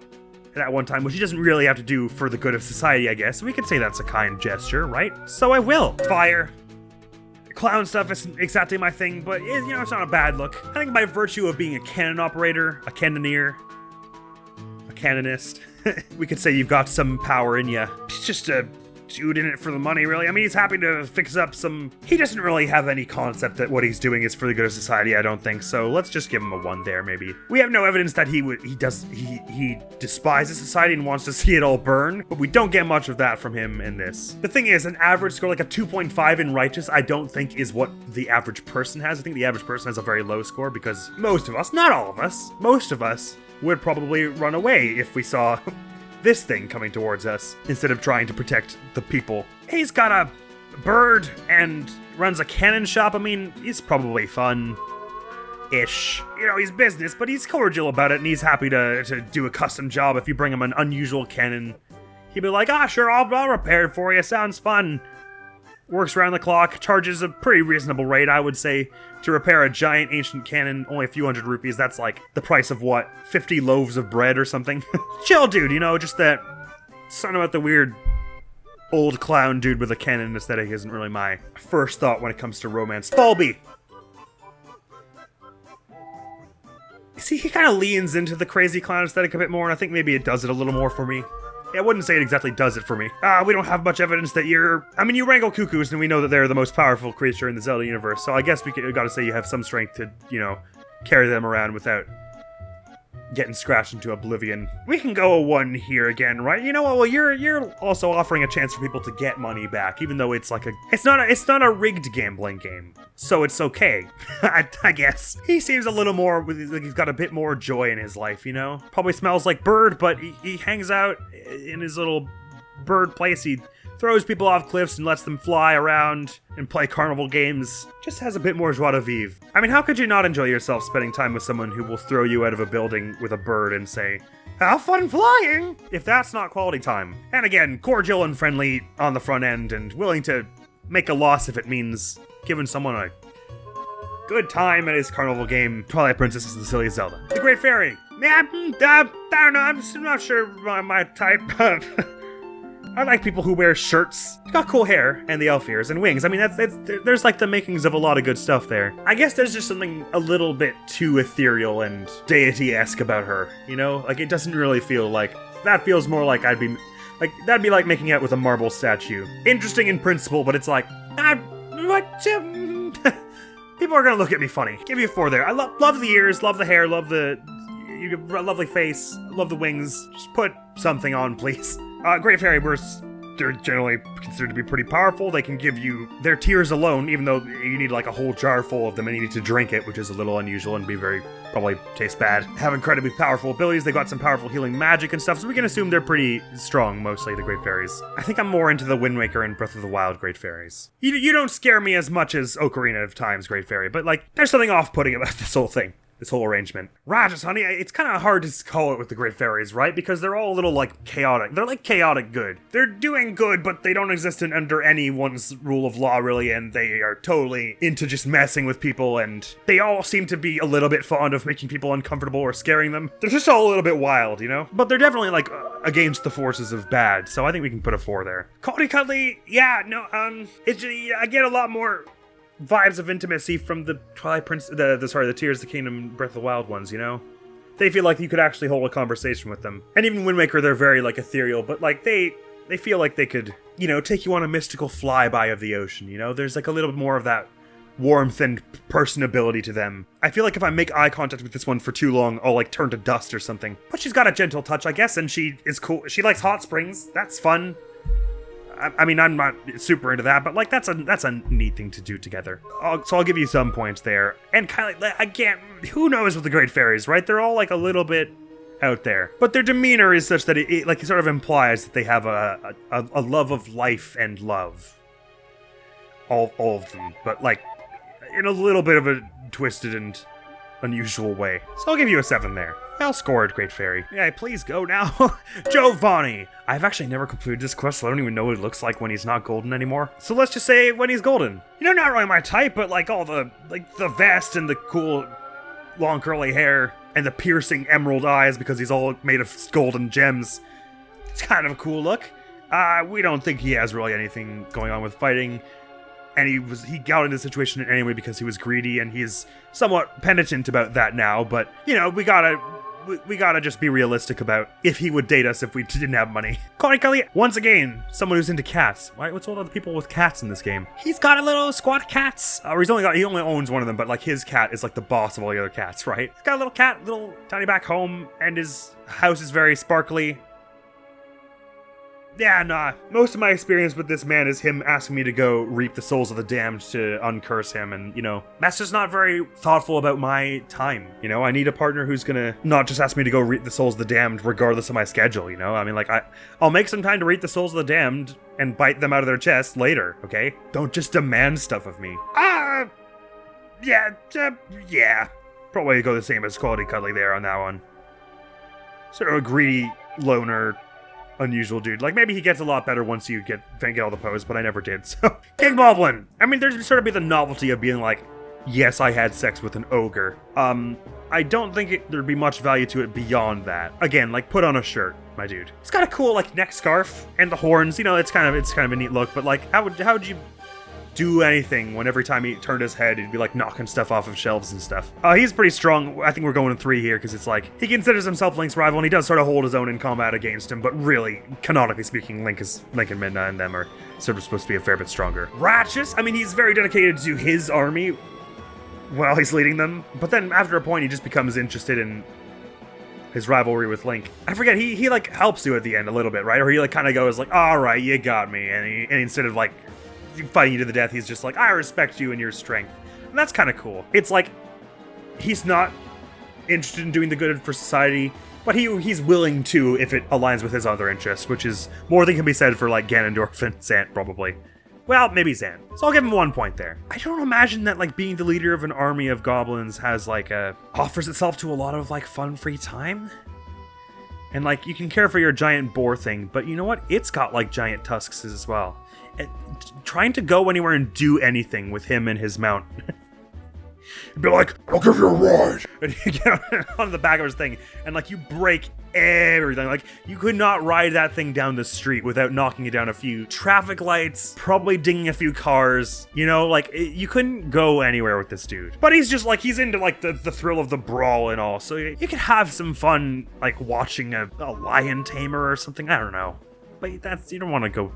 at one time, which she doesn't really have to do for the good of society, I guess. We could say that's a kind gesture, right? So I will. Fire. Clown stuff isn't exactly my thing, but you know, it's not a bad look. I think by virtue of being a cannon operator, a cannoneer, a cannonist, we could say you've got some power in you. He's just a dude in it for the money, really. I mean, he's happy to fix up some... He doesn't really have any concept that what he's doing is for the good of society, I don't think, so let's just give him a 1 there, maybe. We have no evidence that he despises society and wants to see it all burn, but we don't get much of that from him in this. The thing is, an average score, like a 2.5 in Righteous, I don't think is what the average person has. I think the average person has a very low score because most of us, not all of us, most of us would probably run away if we saw this thing coming towards us instead of trying to protect the people. He's got a bird and runs a cannon shop. I mean, he's probably fun-ish. You know, he's business, but he's cordial about it and he's happy to do a custom job. If you bring him an unusual cannon, he'd be like, sure, I'll repair it for you. Sounds fun. Works around the clock, charges a pretty reasonable rate, I would say, to repair a giant ancient cannon, only a few hundred rupees. That's like the price of what, 50 loaves of bread or something? Chill dude, you know, just that, something about the weird old clown dude with a cannon aesthetic isn't really my first thought when it comes to romance. Falby! See, he kind of leans into the crazy clown aesthetic a bit more, and I think maybe it does it a little more for me. I wouldn't say it exactly does it for me. We don't have much evidence that you wrangle cuckoos, and we know that they're the most powerful creature in the Zelda universe, so I guess we gotta say you have some strength to, carry them around without getting scratched into oblivion. We can go a 1 here again, right? You know what? Well, you're also offering a chance for people to get money back, even though it's like it's not a rigged gambling game, so it's okay. I guess he seems a little more like he's got a bit more joy in his life. Probably smells like bird, but he hangs out in his little bird place. He throws people off cliffs and lets them fly around and play carnival games. Just has a bit more joie de vivre. I mean, how could you not enjoy yourself spending time with someone who will throw you out of a building with a bird and say, "Have fun flying," if that's not quality time? And again, cordial and friendly on the front end and willing to make a loss if it means giving someone a good time at his carnival game. Twilight Princess is the silliest Zelda. The Great Fairy. Yeah, I don't know, I'm not sure my type. I like people who wear shirts. He's got cool hair and the elf ears and wings. I mean, there's like the makings of a lot of good stuff there. I guess there's just something a little bit too ethereal and deity-esque about her, Like, it doesn't really feel like... That feels more like that'd be like making out with a marble statue. Interesting in principle, but it's like... People are gonna look at me funny. Give you a 4 there. I love the ears, love the hair, love the... lovely face, love the wings. Just put something on, please. Great Fairy Bursts, they're generally considered to be pretty powerful. They can give you their tears alone, even though you need like a whole jar full of them and you need to drink it, which is a little unusual and probably taste bad. Have incredibly powerful abilities. They got some powerful healing magic and stuff, so we can assume they're pretty strong, mostly, the Great Fairies. I think I'm more into the Wind Waker and Breath of the Wild Great Fairies. You don't scare me as much as Ocarina of Time's Great Fairy, but like, there's something off-putting about this whole thing. This whole arrangement. Rajas, honey, it's kind of hard to call it with the Great Fairies, right? Because they're all a little, like, chaotic. They're, like, chaotic good. They're doing good, but they don't exist under anyone's rule of law, really, and they are totally into just messing with people, and they all seem to be a little bit fond of making people uncomfortable or scaring them. They're just all a little bit wild, But they're definitely, like, against the forces of bad, so I think we can put a 4 there. Cody Cuddly, yeah, no, I get a lot more vibes of intimacy from the Twilight Prince, the Tears of the Kingdom, Breath of the Wild ones, They feel like you could actually hold a conversation with them. And even Wind Waker, they're very, like, ethereal, but, like, they feel like they could, take you on a mystical flyby of the ocean, There's, like, a little bit more of that warmth and personability to them. I feel like if I make eye contact with this one for too long, I'll, like, turn to dust or something. But she's got a gentle touch, I guess, and she is cool. She likes hot springs. That's fun. I mean, I'm not super into that, but like that's a neat thing to do together. So I'll give you some points there. And kind of, again, who knows with the Great Fairies, right? They're all like a little bit out there, but their demeanor is such that it sort of implies that they have a love of life and love. All of them, but like in a little bit of a twisted and unusual way. So I'll give you a 7 there. Well scored, Great Fairy. Yeah, please go now. Giovanni! I've actually never completed this quest, so I don't even know what it looks like when he's not golden anymore. So let's just say when he's golden. Not really my type, but like all the vest and the cool long curly hair and the piercing emerald eyes because he's all made of golden gems. It's kind of a cool look. We don't think he has really anything going on with fighting. And he got into the situation anyway because he was greedy, and he's somewhat penitent about that now, but, we gotta just be realistic about if he would date us if we didn't have money. Connie Kelly, once again, someone who's into cats. What's all the people with cats in this game? He's got a little squad of cats. Or he only owns one of them, but like his cat is like the boss of all the other cats, right? He's got a little cat, little tiny back home, and his house is very sparkly. Yeah, nah. Most of my experience with this man is him asking me to go reap the souls of the damned to uncurse him, and, that's just not very thoughtful about my time, I need a partner who's gonna not just ask me to go reap the souls of the damned regardless of my schedule, I mean, like, I'll make some time to reap the souls of the damned and bite them out of their chests later, okay? Don't just demand stuff of me. Yeah. Probably go the same as Quality Cuddly there on that one. Sort of a greedy loner, unusual dude. Like, maybe he gets a lot better once you get all the pose, but I never did, so. King Boblin! I mean, there's sort of be the novelty of being like, yes, I had sex with an ogre. I don't think there'd be much value to it beyond that. Again, like, put on a shirt, my dude. It's got a cool, like, neck scarf, and the horns, it's kind of a neat look, but, like, how would you do anything when every time he turned his head, he'd be like knocking stuff off of shelves and stuff. He's pretty strong. I think we're going to 3 here because it's like he considers himself Link's rival and he does sort of hold his own in combat against him, but really, canonically speaking, Link and Midna and them are sort of supposed to be a fair bit stronger. Ratchus, I mean, he's very dedicated to his army while he's leading them, but then after a point he just becomes interested in his rivalry with Link. I forget, he like helps you at the end a little bit, right? Or he like kind of goes like, all right, you got me. And instead of like fighting you to the death, he's just like, I respect you and your strength. And that's kind of cool. It's like, he's not interested in doing the good for society, but he's willing to if it aligns with his other interests, which is more than can be said for like Ganondorf and Zant probably. Well, maybe Zan. So I'll give him 1 point there. I don't imagine that like being the leader of an army of goblins has like offers itself to a lot of like fun free time. And like you can care for your giant boar thing, but you know what? It's got like giant tusks as well. And trying to go anywhere and do anything with him and his mount. He'd be like, I'll give you a ride. And you get on the back of his thing and like you break everything. Like you could not ride that thing down the street without knocking it down a few traffic lights, probably dinging a few cars, you know, like you couldn't go anywhere with this dude. But he's just like, he's into like the thrill of the brawl and all. So you could have some fun like watching a lion tamer or something. I don't know. But that's, you don't want to go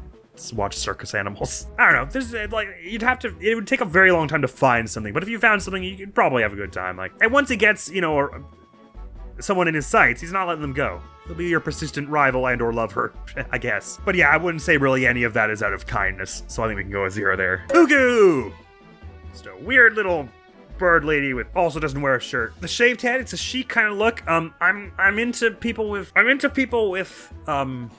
watch circus animals. I don't know. There's like, it would take a very long time to find something, but if you found something, you could probably have a good time. Like, and once he gets, you know, someone in his sights, he's not letting them go. He'll be your persistent rival and or lover, I guess. But yeah, I wouldn't say really any of that is out of kindness, so I think we can go a 0 there. Ugu! Just a weird little bird lady with also doesn't wear a shirt. The shaved head, it's a chic kind of look. I'm into people with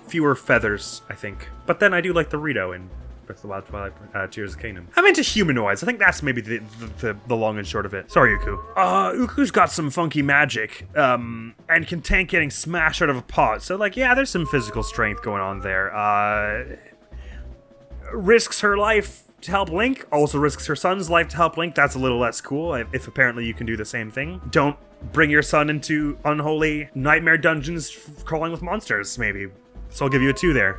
fewer feathers, I think. But then I do like the Rito in Breath of the Wild, Twilight, Tears of the Kingdom. I'm into humanoids. I think that's maybe the long and short of it. Sorry, Uku. Uku's got some funky magic, and can tank getting smashed out of a pot. So like, yeah, there's some physical strength going on there. Risks her life to help Link, also risks her son's life to help Link. That's a little less cool, if apparently you can do the same thing. Don't bring your son into unholy nightmare dungeons crawling with monsters, maybe. So I'll give you a 2 there.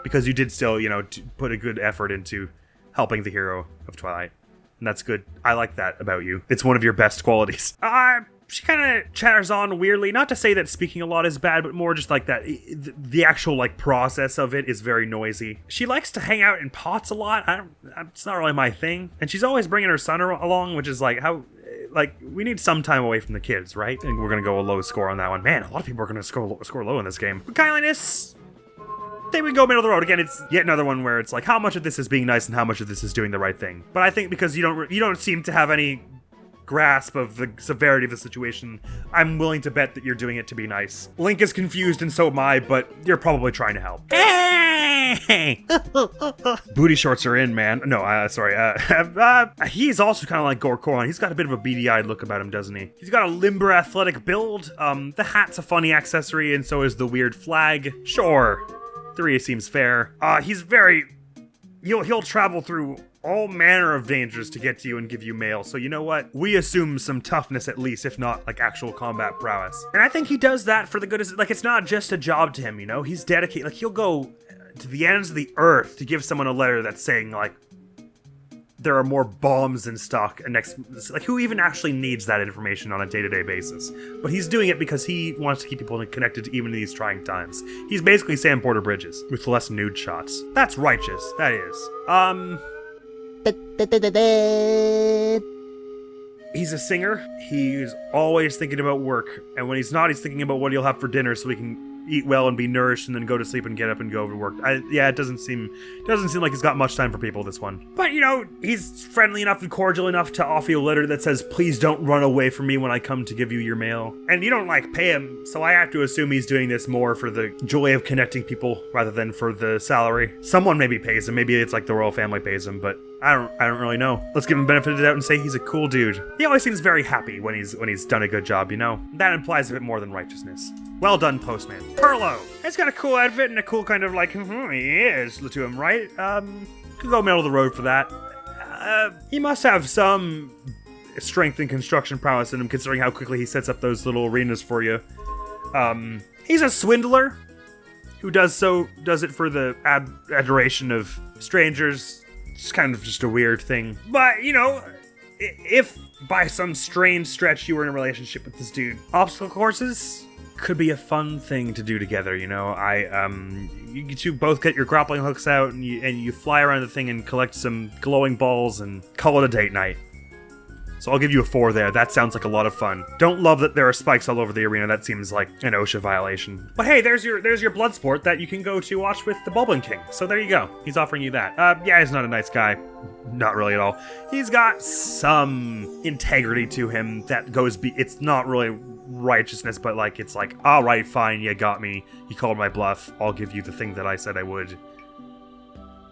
Because you did still, you know, put a good effort into helping the hero of Twilight. And that's good. I like that about you. It's one of your best qualities. She kind of chatters on weirdly. Not to say that speaking a lot is bad, but more just like that. The actual, like, process of it is very noisy. She likes to hang out in pots a lot. It's not really my thing. And she's always bringing her son along, which is like, how... Like, we need some time away from the kids, right? I think we're going to go a low score on that one. Man, a lot of people are going to score low in this game. But kindliness... Then we go middle of the road. Again, it's yet another one where it's like, how much of this is being nice and how much of this is doing the right thing. But I think because you don't seem to have any grasp of the severity of the situation, I'm willing to bet that you're doing it to be nice. Link is confused and so am I, but you're probably trying to help. Hey! Booty shorts are in, man. No, sorry. He's also kind of like Gorkoron. He's got a bit of a beady-eyed look about him, doesn't he? He's got a limber, athletic build. The hat's a funny accessory, and so is the weird flag. Sure. 3 seems fair. He's very... He'll travel through all manner of dangers to get to you and give you mail. So you know what? We assume some toughness at least, if not like actual combat prowess. And I think he does that for the good of... Like, it's not just a job to him, you know? He's dedicated. Like, he'll go to the ends of the earth to give someone a letter that's saying, like, there are more bombs in stock and next... Like, who even actually needs that information on a day-to-day basis? But he's doing it because he wants to keep people connected even in these trying times. He's basically Sam Porter Bridges, with less nude shots. That's righteous, that is. He's a singer. He's always thinking about work. And when he's not, he's thinking about what he'll have for dinner so he can eat well and be nourished and then go to sleep and get up and go to work. It doesn't seem like he's got much time for people, this one. But, you know, he's friendly enough and cordial enough to offer you a letter that says, please don't run away from me when I come to give you your mail. And you don't, like, pay him, so I have to assume he's doing this more for the joy of connecting people rather than for the salary. Someone maybe pays him. Maybe it's like the royal family pays him, but I don't really know. Let's give him benefit of the doubt and say he's a cool dude. He always seems very happy when he's done a good job, you know? That implies a bit more than righteousness. Well done, postman. Perlo! He's got a cool outfit and a cool kind of like, he is to him, right? Could go middle of the road for that. He must have some strength and construction prowess in him, considering how quickly he sets up those little arenas for you. He's a swindler who does it for the adoration of strangers It's kind of just a weird thing. But, you know, if by some strange stretch you were in a relationship with this dude, obstacle courses could be a fun thing to do together, you know? You two both get your grappling hooks out and you fly around the thing and collect some glowing balls and call it a date night. So I'll give you a 4 there. That sounds like a lot of fun. Don't love that there are spikes all over the arena. That seems like an OSHA violation. But hey, there's your blood sport that you can go to watch with the Boblin King. So there you go. He's offering you that. Yeah, he's not a nice guy. Not really at all. He's got some integrity to him that goes it's not really righteousness, but like, it's like, all right, fine, you got me. You called my bluff. I'll give you the thing that I said I would.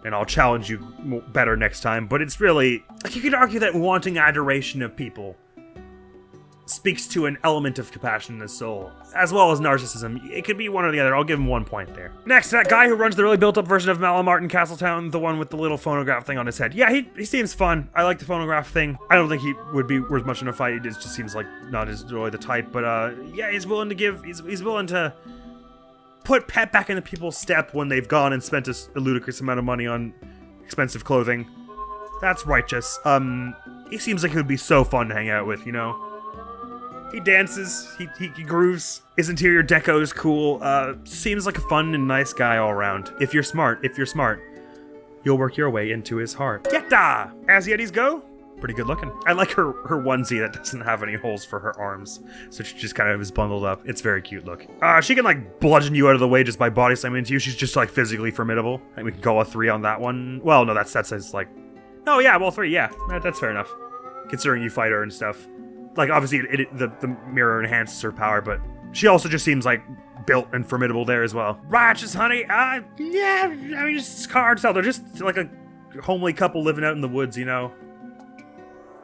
And I'll challenge you better next time. But it's really, like, you could argue that wanting adoration of people speaks to an element of compassion in the soul, as well as narcissism. It could be one or the other. I'll give him 1 point there. Next, that guy who runs the really built-up version of Malamart in Castletown, the one with the little phonograph thing on his head. Yeah, he seems fun. I like the phonograph thing. I don't think he would be worth much in a fight. It just seems like not really the type. But yeah, he's willing to give. He's willing to put pep back into people's step when they've gone and spent a ludicrous amount of money on expensive clothing. That's righteous. He seems like he would be so fun to hang out with, you know? He dances, he grooves, his interior deco is cool, seems like a fun and nice guy all around. If you're smart, you'll work your way into his heart. Yetta! As Yetis go, pretty good looking. I like her onesie that doesn't have any holes for her arms, so she just kind of is bundled up. It's very cute look. She can like bludgeon you out of the way just by body slamming into you. She's just like physically formidable. I think we can call a 3 on that one. Well, no, that says like, oh yeah, well 3, yeah, that's fair enough. Considering you fight her and stuff. Like, obviously, the mirror enhances her power, but she also just seems, like, built and formidable there as well. Righteous, honey. Yeah, I mean, it's hard to tell. They're just, like, a homely couple living out in the woods, you know?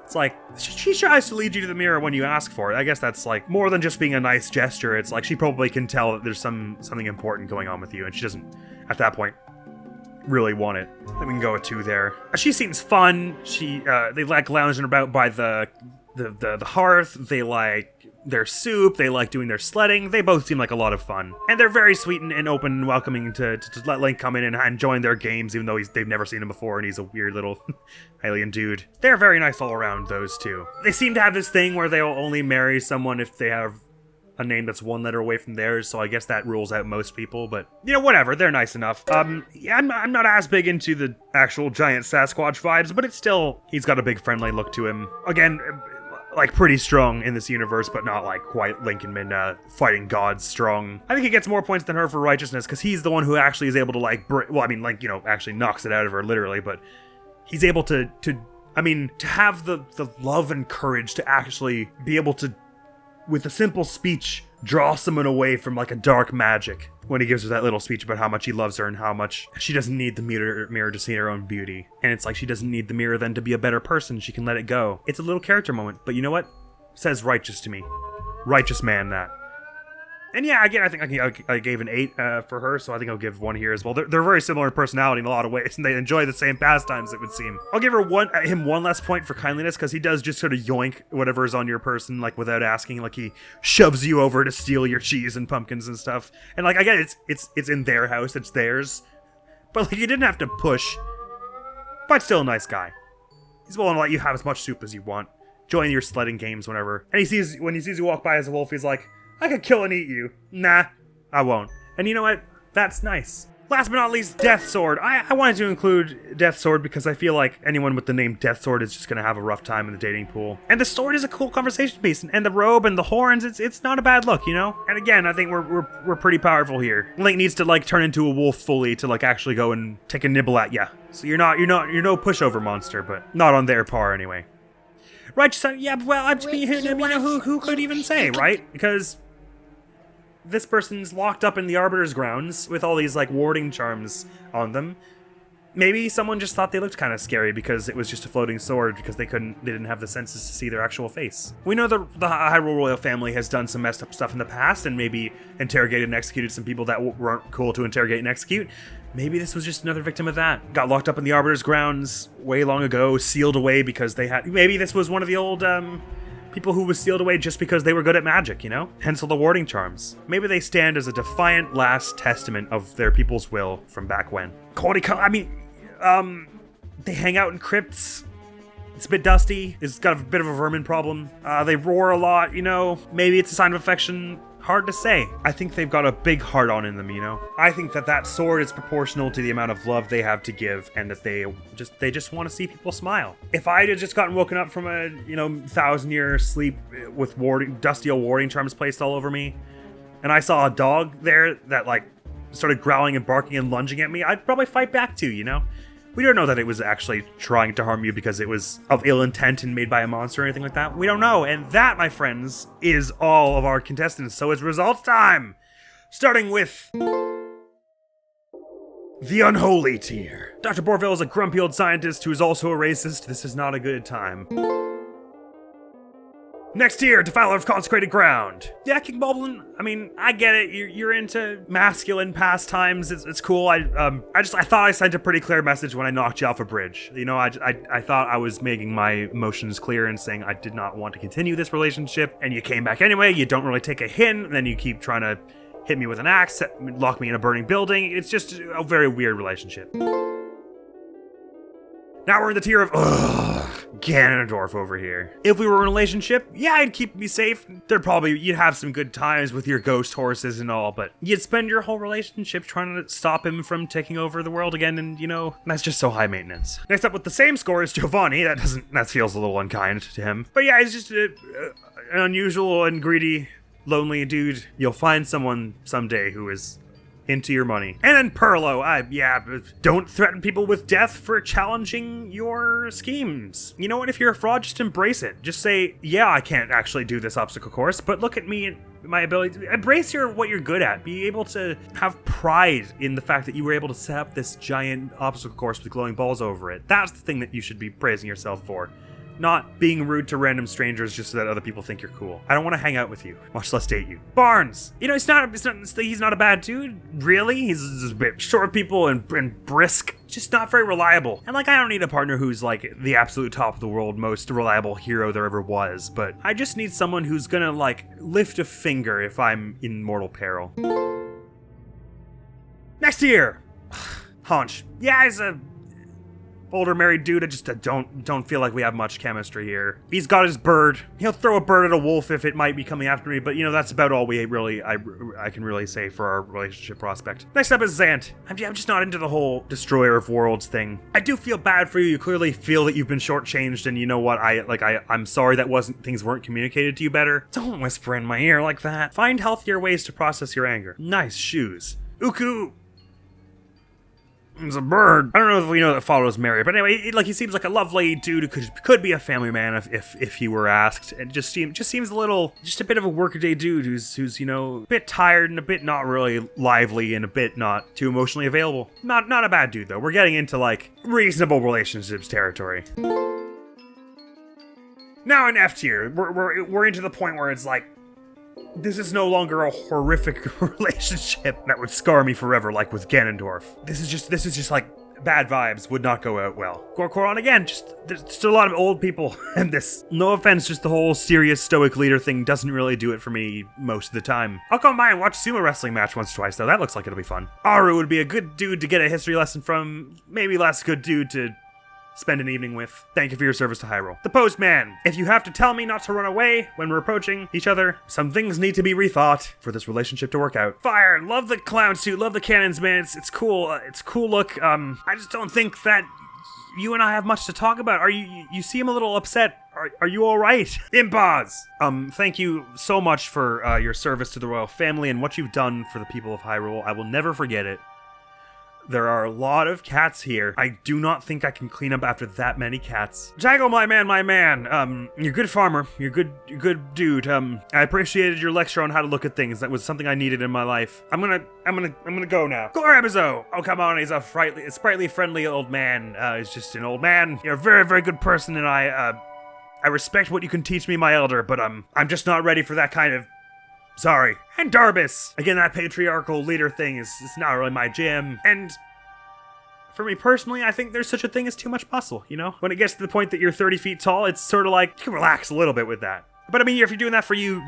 It's like, she tries to lead you to the mirror when you ask for it. I guess that's, like, more than just being a nice gesture. It's like, she probably can tell that there's something important going on with you, and she doesn't, at that point, really want it. Then we can go with 2 there. She seems fun. They like lounging about by the hearth, they like their soup, they like doing their sledding, they both seem like a lot of fun. And they're very sweet and open and welcoming to let Link come in and join their games, even though they've never seen him before and he's a weird little alien dude. They're very nice all around, those two. They seem to have this thing where they'll only marry someone if they have a name that's 1 letter away from theirs, so I guess that rules out most people, but, you know, whatever, they're nice enough. Yeah, I'm not as big into the actual giant Sasquatch vibes, but it's still, he's got a big friendly look to him. Again, like, pretty strong in this universe, but not, like, quite Link and Midna fighting gods strong. I think he gets more points than her for righteousness, because he's the one who actually is able to, like, well, I mean, like, you know, actually knocks it out of her, literally, but he's able to have the love and courage to actually be able to, with a simple speech, draw someone away from, like, a dark magic. When he gives her that little speech about how much he loves her and how much she doesn't need the mirror to see her own beauty. And it's like she doesn't need the mirror then to be a better person. She can let it go. It's a little character moment, but you know what? Says righteous to me. Righteous man, that. And yeah, again, I think I gave an 8 for her, so I think I'll give 1 here as well. They're very similar in personality in a lot of ways, and they enjoy the same pastimes, it would seem. I'll give him 1 less point for kindliness, because he does just sort of yoink whatever is on your person, like, without asking. Like, he shoves you over to steal your cheese and pumpkins and stuff. And, like, again, it's in their house, it's theirs. But, like, you didn't have to push. But still a nice guy. He's willing to let you have as much soup as you want. Join your sledding games whenever. And when he sees you walk by as a wolf, he's like, I could kill and eat you. Nah, I won't. And you know what? That's nice. Last but not least, Death Sword. I wanted to include Death Sword because I feel like anyone with the name Death Sword is just going to have a rough time in the dating pool. And the sword is a cool conversation piece. And the robe and the horns, it's not a bad look, you know? And again, I think we're pretty powerful here. Link needs to, like, turn into a wolf fully to, like, actually go and take a nibble at ya. So you're no pushover monster, but not on their par anyway. Right, so, yeah, well, who could even say, right? Because this person's locked up in the Arbiter's grounds with all these, like, warding charms on them. Maybe someone just thought they looked kind of scary because it was just a floating sword because they didn't have the senses to see their actual face. We know the Hyrule Royal family has done some messed up stuff in the past and maybe interrogated and executed some people that weren't cool to interrogate and execute. Maybe this was just another victim of that. Got locked up in the Arbiter's grounds way long ago, sealed away because they had... Maybe this was one of the old, people who was sealed away just because they were good at magic, you know? Hence all the warding charms. Maybe they stand as a defiant last testament of their people's will from back when. They hang out in crypts. It's a bit dusty. It's got a bit of a vermin problem. They roar a lot, you know. Maybe it's a sign of affection. Hard to say. I think they've got a big heart on in them, you know. I think that sword is proportional to the amount of love they have to give, and that they just want to see people smile. If I had just gotten woken up from a 1,000-year sleep with dusty old warding charms placed all over me, and I saw a dog there that like started growling and barking and lunging at me, I'd probably fight back too, you know. We don't know that it was actually trying to harm you because it was of ill intent and made by a monster or anything like that. We don't know. And that, my friends, is all of our contestants. So it's results time. Starting with the unholy tier. Dr. Borville is a grumpy old scientist who is also a racist. This is not a good time. Next tier, Defiler of Consecrated Ground. Yeah, King Boblin, I mean, I get it. You're into masculine pastimes. It's cool. I thought I sent a pretty clear message when I knocked you off a bridge. You know, I thought I was making my emotions clear and saying I did not want to continue this relationship. And you came back anyway. You don't really take a hint. And then you keep trying to hit me with an axe, lock me in a burning building. It's just a very weird relationship. Now we're in the tier of, Ganondorf over here. If we were in a relationship, yeah, I'd keep me safe. You'd have some good times with your ghost horses and all, but you'd spend your whole relationship trying to stop him from taking over the world again, and, that's just so high maintenance. Next up with the same score is Giovanni. That feels a little unkind to him. But yeah, he's just an unusual and greedy, lonely dude. You'll find someone someday who is into your money. And then Perlo, don't threaten people with death for challenging your schemes. You know what, if you're a fraud, just embrace it. Just say, yeah, I can't actually do this obstacle course, but look at me and my ability to embrace what you're good at. Be able to have pride in the fact that you were able to set up this giant obstacle course with glowing balls over it. That's the thing that you should be praising yourself for. Not being rude to random strangers just so that other people think you're cool. I don't want to hang out with you, much less date you. Barnes, he's not a bad dude, really. He's a bit short of people and brisk, just not very reliable. And I don't need a partner who's the absolute top of the world, most reliable hero there ever was, but I just need someone who's gonna lift a finger if I'm in mortal peril. Next year, Haunch. Yeah, he's a older married dude. I don't feel like we have much chemistry here. He's got his bird. He'll throw a bird at a wolf if it might be coming after me, but that's about all I can really say for our relationship prospect. Next up is Zant. I'm just not into the whole destroyer of worlds thing. I do feel bad for you. You clearly feel that you've been shortchanged, and you know what? I'm sorry that things weren't communicated to you better. Don't whisper in my ear like that. Find healthier ways to process your anger. Nice shoes. Uku. It's a bird. I don't know if we know that Follows Mary, but anyway, he seems like a lovely dude who could be a family man if he were asked. And just seems a bit of a workaday dude who's a bit tired and a bit not really lively and a bit not too emotionally available. Not a bad dude though. We're getting into reasonable relationships territory. Now in F tier, we're into the point where it's this is no longer a horrific relationship that would scar me forever, like with Ganondorf. This is just bad vibes, would not go out well. Gorkoron again, there's still a lot of old people, and this, no offense, just the whole serious stoic leader thing doesn't really do it for me most of the time. I'll come by and watch a sumo wrestling match once or twice though, that looks like it'll be fun. Aru would be a good dude to get a history lesson from, maybe less good dude to spend an evening with. Thank you for your service to Hyrule. The Postman. If you have to tell me not to run away when we're approaching each other, some things need to be rethought for this relationship to work out. Fire. Love the clown suit. Love the cannons, man. It's cool. It's a cool look. I just don't think that you and I have much to talk about. You seem a little upset. Are you all right? Impaz. Thank you so much for your service to the royal family and what you've done for the people of Hyrule. I will never forget it. There are a lot of cats here. I do not think I can clean up after that many cats. Jago, my man. You're a good farmer. You're good dude. I appreciated your lecture on how to look at things. That was something I needed in my life. I'm gonna go now. Gorabizo! Oh, come on. He's a sprightly, friendly old man. He's just an old man. You're a very, very good person, and I respect what you can teach me, my elder, but I'm just not ready for that kind of... Sorry. And Darbus! Again, that patriarchal leader thing is not really my jam. And for me personally, I think there's such a thing as too much muscle, When it gets to the point that you're 30 feet tall, it's sort of you can relax a little bit with that. But I mean, if you're doing that for you,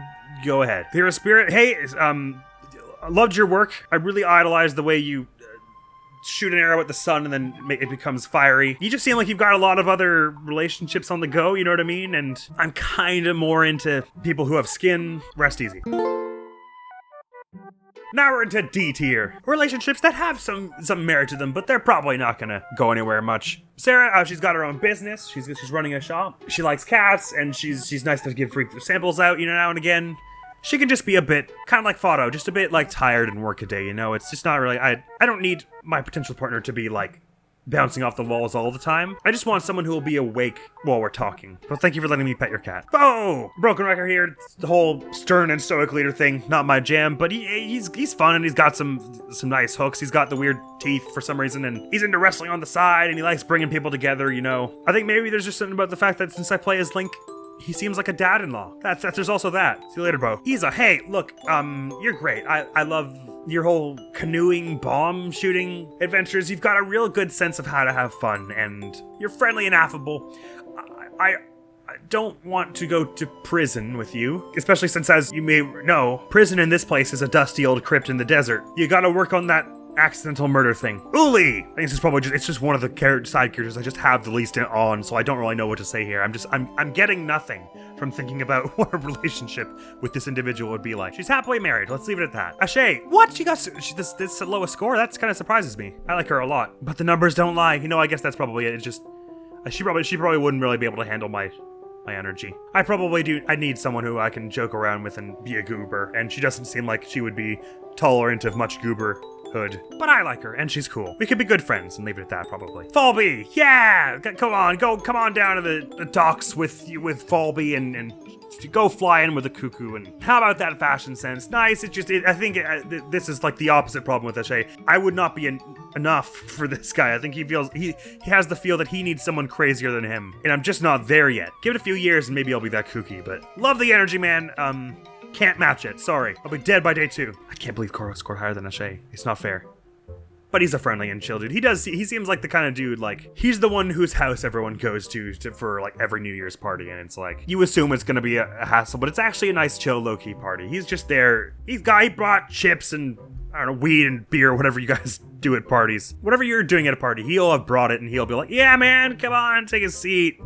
go ahead. Hero Spirit, hey, I loved your work. I really idolized the way you shoot an arrow at the sun and then it becomes fiery. You just seem like you've got a lot of other relationships on the go, you know what I mean? And I'm kind of more into people who have skin. Rest easy. Now we're into D tier. Relationships that have some merit to them, but they're probably not gonna go anywhere much. Sarah, she's got her own business. She's running a shop. She likes cats, and she's nice to give free samples out, now and again. She can just be a bit, kind of like Fado, just a bit like tired and work a day, It's just not really, I don't need my potential partner to be like bouncing off the walls all the time. I just want someone who will be awake while we're talking. Well, thank you for letting me pet your cat. Oh! Broken record here. The whole stern and stoic leader thing, not my jam, but he's fun and he's got some nice hooks. He's got the weird teeth for some reason, and he's into wrestling on the side, and he likes bringing people together, I think maybe there's just something about the fact that since I play as Link, he seems like a dad-in-law. There's also that. See you later, bro. He's hey, look, you're great. I love your whole canoeing, bomb shooting adventures. You've got a real good sense of how to have fun, and you're friendly and affable. I don't want to go to prison with you, especially since, as you may know, prison in this place is a dusty old crypt in the desert. You gotta work on that accidental murder thing. Uli! I think this is probably it's just one of the side characters I just have the least on, so I don't really know what to say here. I'm getting nothing from thinking about what a relationship with this individual would be like. She's happily married. Let's leave it at that. Ashay, what? She got this lowest score? That kind of surprises me. I like her a lot, but the numbers don't lie. I guess that's probably it. It's just she probably wouldn't really be able to handle my energy. I need someone who I can joke around with and be a goober, and she doesn't seem like she would be tolerant of much goober. But I like her, and she's cool. We could be good friends and leave it at that, probably. Falby, yeah! Come on down to the docks with Falby and go fly in with a cuckoo. And how about that fashion sense? Nice. I think this is like the opposite problem with Ashay. I would not be enough for this guy. I think he has the feel that he needs someone crazier than him, and I'm just not there yet. Give it a few years, and maybe I'll be that kooky. But love the energy, man. Can't match it. Sorry. I'll be dead by day 2. I can't believe Koro scored higher than Ashay. It's not fair. But he's a friendly and chill dude. He seems like the kind of dude, like, he's the one whose house everyone goes to for, like, every New Year's party. And it's like, you assume it's gonna be a hassle, but it's actually a nice, chill, low-key party. He's just there. He brought chips and, I don't know, weed and beer, whatever you guys do at parties. Whatever you're doing at a party, he'll have brought it and he'll be like, yeah, man, come on, take a seat.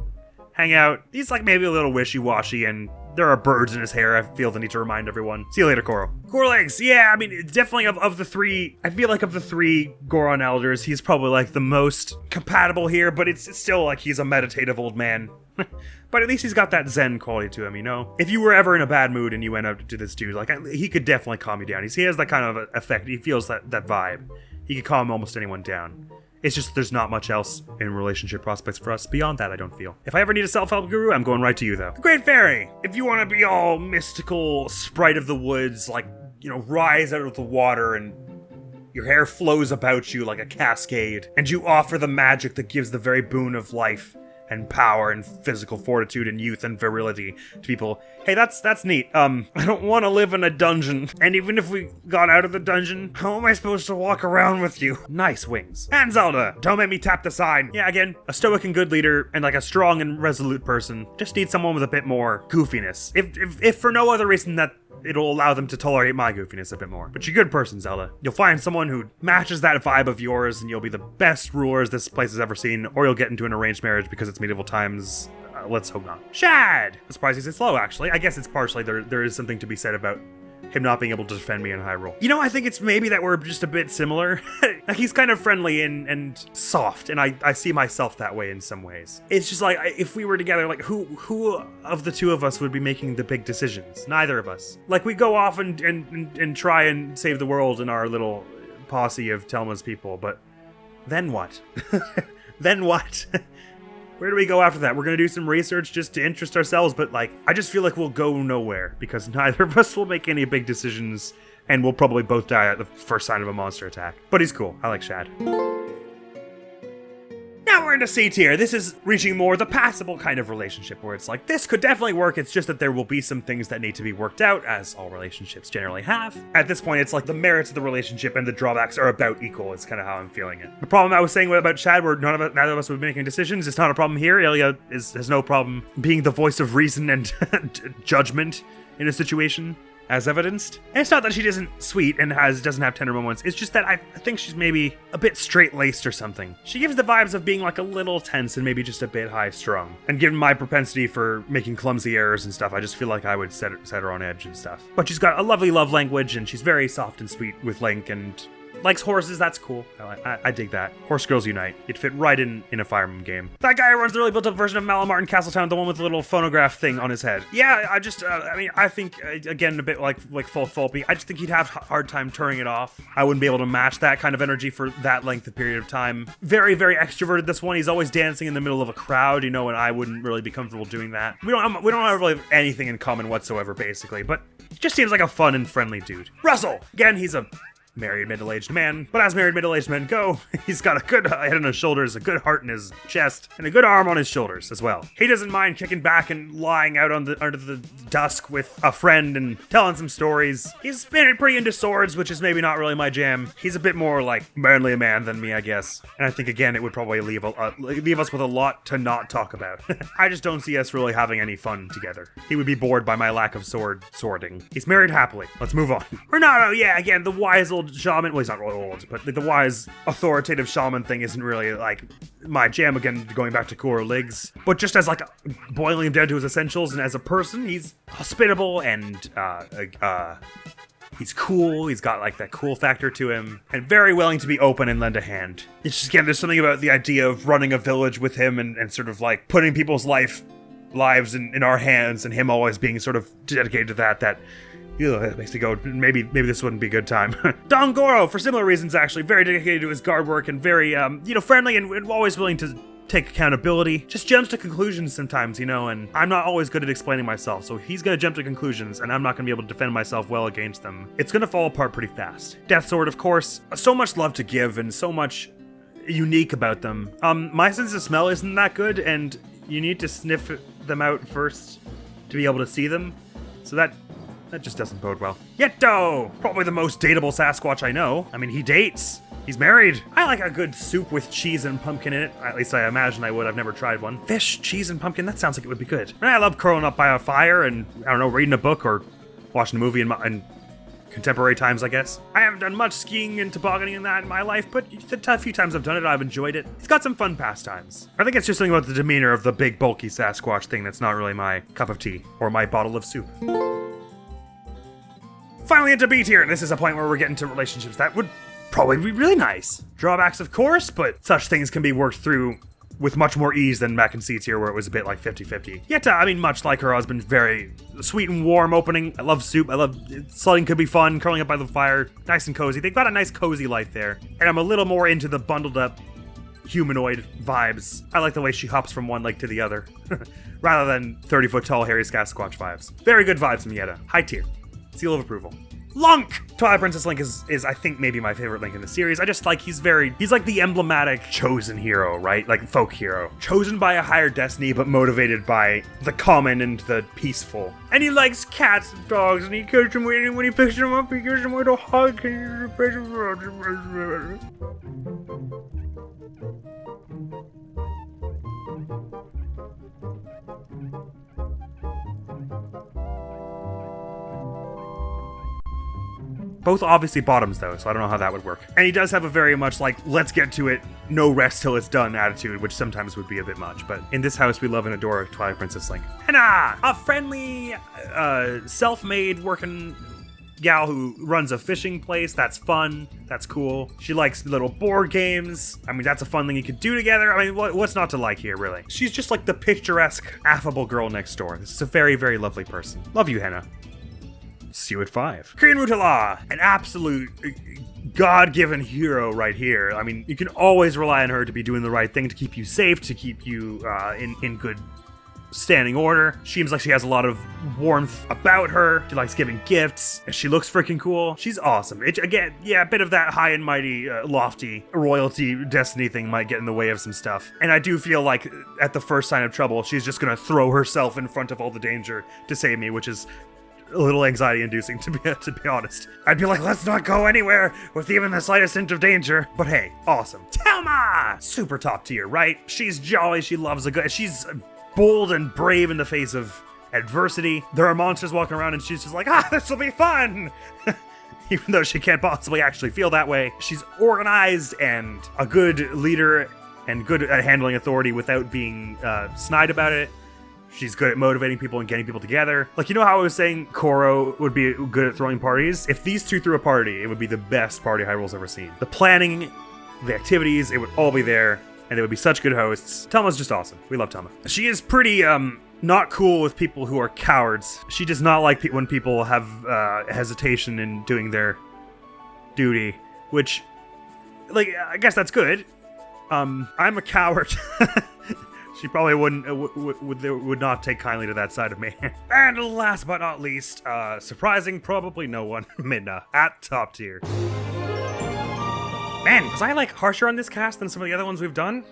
Hang out. He's like maybe a little wishy-washy, and there are birds in his hair. I feel the need to remind everyone. See you later, Koro. Corlegs, yeah, I mean, definitely of the three, I feel like of the 3 Goron elders, he's probably like the most compatible here, but it's still like he's a meditative old man. But at least he's got that zen quality to him, If you were ever in a bad mood and you went up to this dude, like, he could definitely calm you down. He has that kind of effect. He feels that vibe. He could calm almost anyone down. It's just there's not much else in relationship prospects for us beyond that, I don't feel. If I ever need a self-help guru, I'm going right to you, though. The Great Fairy! If you want to be all mystical, sprite of the woods, like, rise out of the water and your hair flows about you like a cascade, and you offer the magic that gives the very boon of life and power and physical fortitude and youth and virility to people. Hey, that's neat. I don't want to live in a dungeon. And even if we got out of the dungeon, how am I supposed to walk around with you? Nice wings. And Zelda, don't make me tap the sign. Yeah, again, a stoic and good leader and like a strong and resolute person. Just need someone with a bit more goofiness. If for no other reason that it'll allow them to tolerate my goofiness a bit more. But you're a good person, Zelda. You'll find someone who matches that vibe of yours, and you'll be the best rulers this place has ever seen, or you'll get into an arranged marriage because it's medieval times. Let's hope not. Shad! I'm surprised he's slow, actually. I guess it's partially there is something to be said about him not being able to defend me in Hyrule. I think it's maybe that we're just a bit similar. Like, he's kind of friendly and soft, and I see myself that way in some ways. It's just like, if we were together, like, who of the two of us would be making the big decisions? Neither of us. Like, we go off and try and save the world in our little posse of Telma's people, but then what? Then what? Where do we go after that? We're going to do some research just to interest ourselves, but like, I just feel like we'll go nowhere because neither of us will make any big decisions, and we'll probably both die at the first sign of a monster attack. But he's cool. I like Shad. Now we're into C tier. This is reaching more the passable kind of relationship where it's like, this could definitely work. It's just that there will be some things that need to be worked out, as all relationships generally have. At this point, it's like the merits of the relationship and the drawbacks are about equal. It's kind of how I'm feeling it. The problem I was saying about Shad, where neither of us would be making decisions, it's not a problem here. Ilya has no problem being the voice of reason and judgment in a situation. as evidenced. And it's not that she isn't sweet and doesn't have tender moments. It's just that I think she's maybe a bit straight-laced or something. She gives the vibes of being like a little tense and maybe just a bit high-strung. And given my propensity for making clumsy errors and stuff, I just feel like I would set her on edge and stuff. But she's got a lovely love language, and she's very soft and sweet with Link, and likes horses. That's cool. I dig that. Horse girls unite. It'd fit right in a Fire Emblem game. That guy who runs the really built-up version of Malamart in Castletown, the one with the little phonograph thing on his head. Yeah, I think, again, a bit like full Fulpy, I just think he'd have a hard time turning it off. I wouldn't be able to match that kind of energy for that length of period of time. Very, very extroverted, this one. He's always dancing in the middle of a crowd, and I wouldn't really be comfortable doing that. We don't really have anything in common whatsoever, basically, but he just seems like a fun and friendly dude. Russell! Again, he's a married middle-aged man, but as married middle-aged men go, he's got a good head on his shoulders, a good heart in his chest, and a good arm on his shoulders as well. He doesn't mind kicking back and lying out under the dusk with a friend and telling some stories. He's been pretty into swords, which is maybe not really my jam. He's a bit more like manly a man than me, I guess. And I think again it would probably leave us with a lot to not talk about. I just don't see us really having any fun together. He would be bored by my lack of swording. He's married happily. Let's move on. Renato, yeah, again, the wise old shaman. Well, he's not really old, but the wise authoritative shaman thing isn't really like my jam. Again, going back to cooler legs, but just as like boiling him down to his essentials, and as a person, he's hospitable and he's cool. He's got like that cool factor to him, and very willing to be open and lend a hand. It's just, again, there's something about the idea of running a village with him and sort of like putting people's lives in our hands, and him always being sort of dedicated to that it makes me go, maybe this wouldn't be a good time. Don Goro, for similar reasons, actually, very dedicated to his guard work and very, friendly and always willing to take accountability. Just jumps to conclusions sometimes, and I'm not always good at explaining myself, so he's gonna jump to conclusions, and I'm not gonna be able to defend myself well against them. It's gonna fall apart pretty fast. Death Sword, of course, so much love to give and so much unique about them. My sense of smell isn't that good, and you need to sniff them out first to be able to see them, so that just doesn't bode well. Yeto! Probably the most dateable Sasquatch I know. I mean, he dates. He's married. I like a good soup with cheese and pumpkin in it. At least I imagine I would. I've never tried one. Fish, cheese, and pumpkin, that sounds like it would be good. And I love curling up by a fire and, reading a book or watching a movie in contemporary times, I guess. I haven't done much skiing and tobogganing in that in my life, but the few times I've done it, I've enjoyed it. It's got some fun pastimes. I think it's just something about the demeanor of the big, bulky Sasquatch thing that's not really my cup of tea or my bottle of soup. Finally into B tier, and this is a point where we're getting to relationships that would probably be really nice. Drawbacks, of course, but such things can be worked through with much more ease than back in C tier, where it was a bit like 50-50. Yet, much like her husband, very sweet and warm opening. I love soup. I love sledding could be fun, curling up by the fire, nice and cozy. They've got a nice cozy life there. And I'm a little more into the bundled up humanoid vibes. I like the way she hops from one leg to the other, rather than 30-foot tall hairy Sasquatch vibes. Very good vibes from Yetta. High tier. Seal of approval. Lunk! Twilight Princess Link is I think maybe my favorite Link in the series. I just like he's like the emblematic chosen hero, right? Like folk hero. Chosen by a higher destiny, but motivated by the common and the peaceful. And he likes cats and dogs, and he catches them when he picks them up, he gives them a little hug. Both obviously bottoms, though, so I don't know how that would work. And he does have a very much like, let's get to it, no rest till it's done attitude, which sometimes would be a bit much. But in this house, we love and adore Twilight Princess Link. Henna! A friendly, self-made working gal who runs a fishing place. That's fun. That's cool. She likes little board games. That's a fun thing you could do together. What's not to like here, really? She's just like the picturesque, affable girl next door. This is a very, very lovely person. Love you, Henna. See you at 5. Korean Rutala, an absolute God-given hero right here. You can always rely on her to be doing the right thing, to keep you safe, to keep you in good standing order. She seems like she has a lot of warmth about her. She likes giving gifts. She looks freaking cool. She's awesome. Again, a bit of that high and mighty, lofty royalty destiny thing might get in the way of some stuff. And I do feel like at the first sign of trouble, she's just going to throw herself in front of all the danger to save me, which is a little anxiety-inducing, to be honest. I'd be like, let's not go anywhere with even the slightest hint of danger. But hey, awesome. Telma! Super top tier, right? She's jolly, she loves she's bold and brave in the face of adversity. There are monsters walking around and she's just like, this will be fun! Even though she can't possibly actually feel that way. She's organized and a good leader and good at handling authority without being snide about it. She's good at motivating people and getting people together. Like, you know how I was saying Koro would be good at throwing parties? If these two threw a party, it would be the best party Hyrule's ever seen. The planning, the activities, it would all be there, and they would be such good hosts. Telma's just awesome. We love Telma. She is pretty, not cool with people who are cowards. She does not like when people have hesitation in doing their duty, which, like, I guess that's good. I'm a coward. She probably would not take kindly to that side of me. And last but not least, surprising probably no one, Midna, at top tier. Man, was I like harsher on this cast than some of the other ones we've done?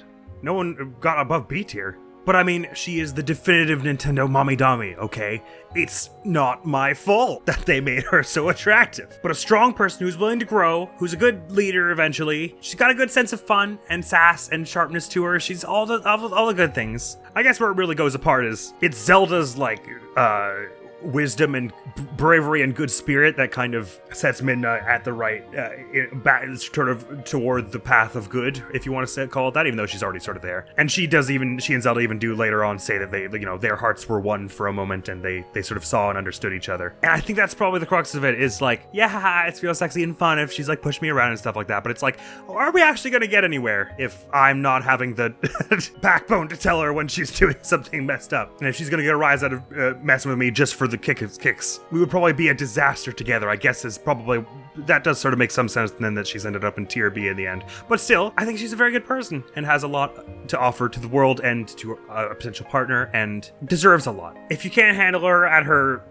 No one got above B tier. But I mean, she is the definitive Nintendo mommy dummy, okay? It's not my fault that they made her so attractive. But a strong person who's willing to grow, who's a good leader eventually. She's got a good sense of fun and sass and sharpness to her. She's all the good things. I guess where it really goes apart is it's Zelda's like wisdom and bravery and good spirit that kind of sets Midna at the right, sort of toward the path of good, if you want to call it that, even though she's already sort of there. And she and Zelda even do later on say that they, you know, their hearts were one for a moment and they sort of saw and understood each other. And I think that's probably the crux of it, is like, yeah, it's real sexy and fun if she's like push me around and stuff like that, but it's like, are we actually going to get anywhere if I'm not having the backbone to tell her when she's doing something messed up? And if she's going to get a rise out of messing with me just for the kicks, we would probably be a disaster together, I guess. Is probably, that does sort of make some sense then that she's ended up in tier B in the end. But still, I think she's a very good person and has a lot to offer to the world and to a potential partner and deserves a lot. If you can't handle her at her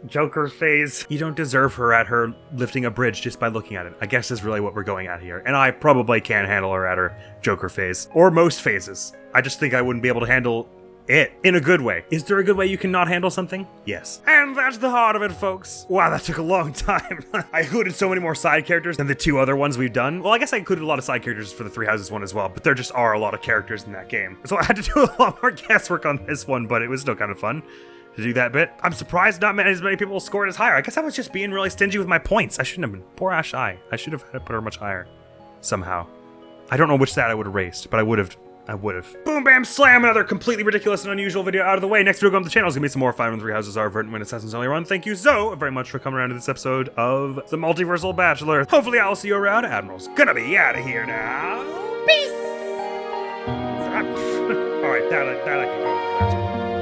Joker phase, you don't deserve her at her lifting a bridge just by looking at it, I guess is really what we're going at here. And I probably can't handle her at her Joker phase, or most phases. I just think I wouldn't be able to handle it in a good way. Is there a good way you can not handle something? Yes. And that's the heart of it, folks. Wow, that took a long time. I included so many more side characters than the two other ones we've done. Well, I guess I included a lot of side characters for the Three Houses one as well, but there just are a lot of characters in that game. So I had to do a lot more guesswork on this one, but it was still kind of fun to do that bit. I'm surprised not as many people scored as higher. I guess I was just being really stingy with my points. I shouldn't have been. Poor Ash I should have had to put her much higher. Somehow. I don't know which stat I would have erased, but I would have. Boom, bam, slam, another completely ridiculous and unusual video out of the way. Next video on the channel is going to be some more 5 and 3 Houses are Verdant when Assassin's Only Run. Thank you so very much for coming around to this episode of The Multiversal Bachelor. Hopefully I'll see you around. Admiral's gonna be out of here now. Peace! Alright, that I can go for. That's cool.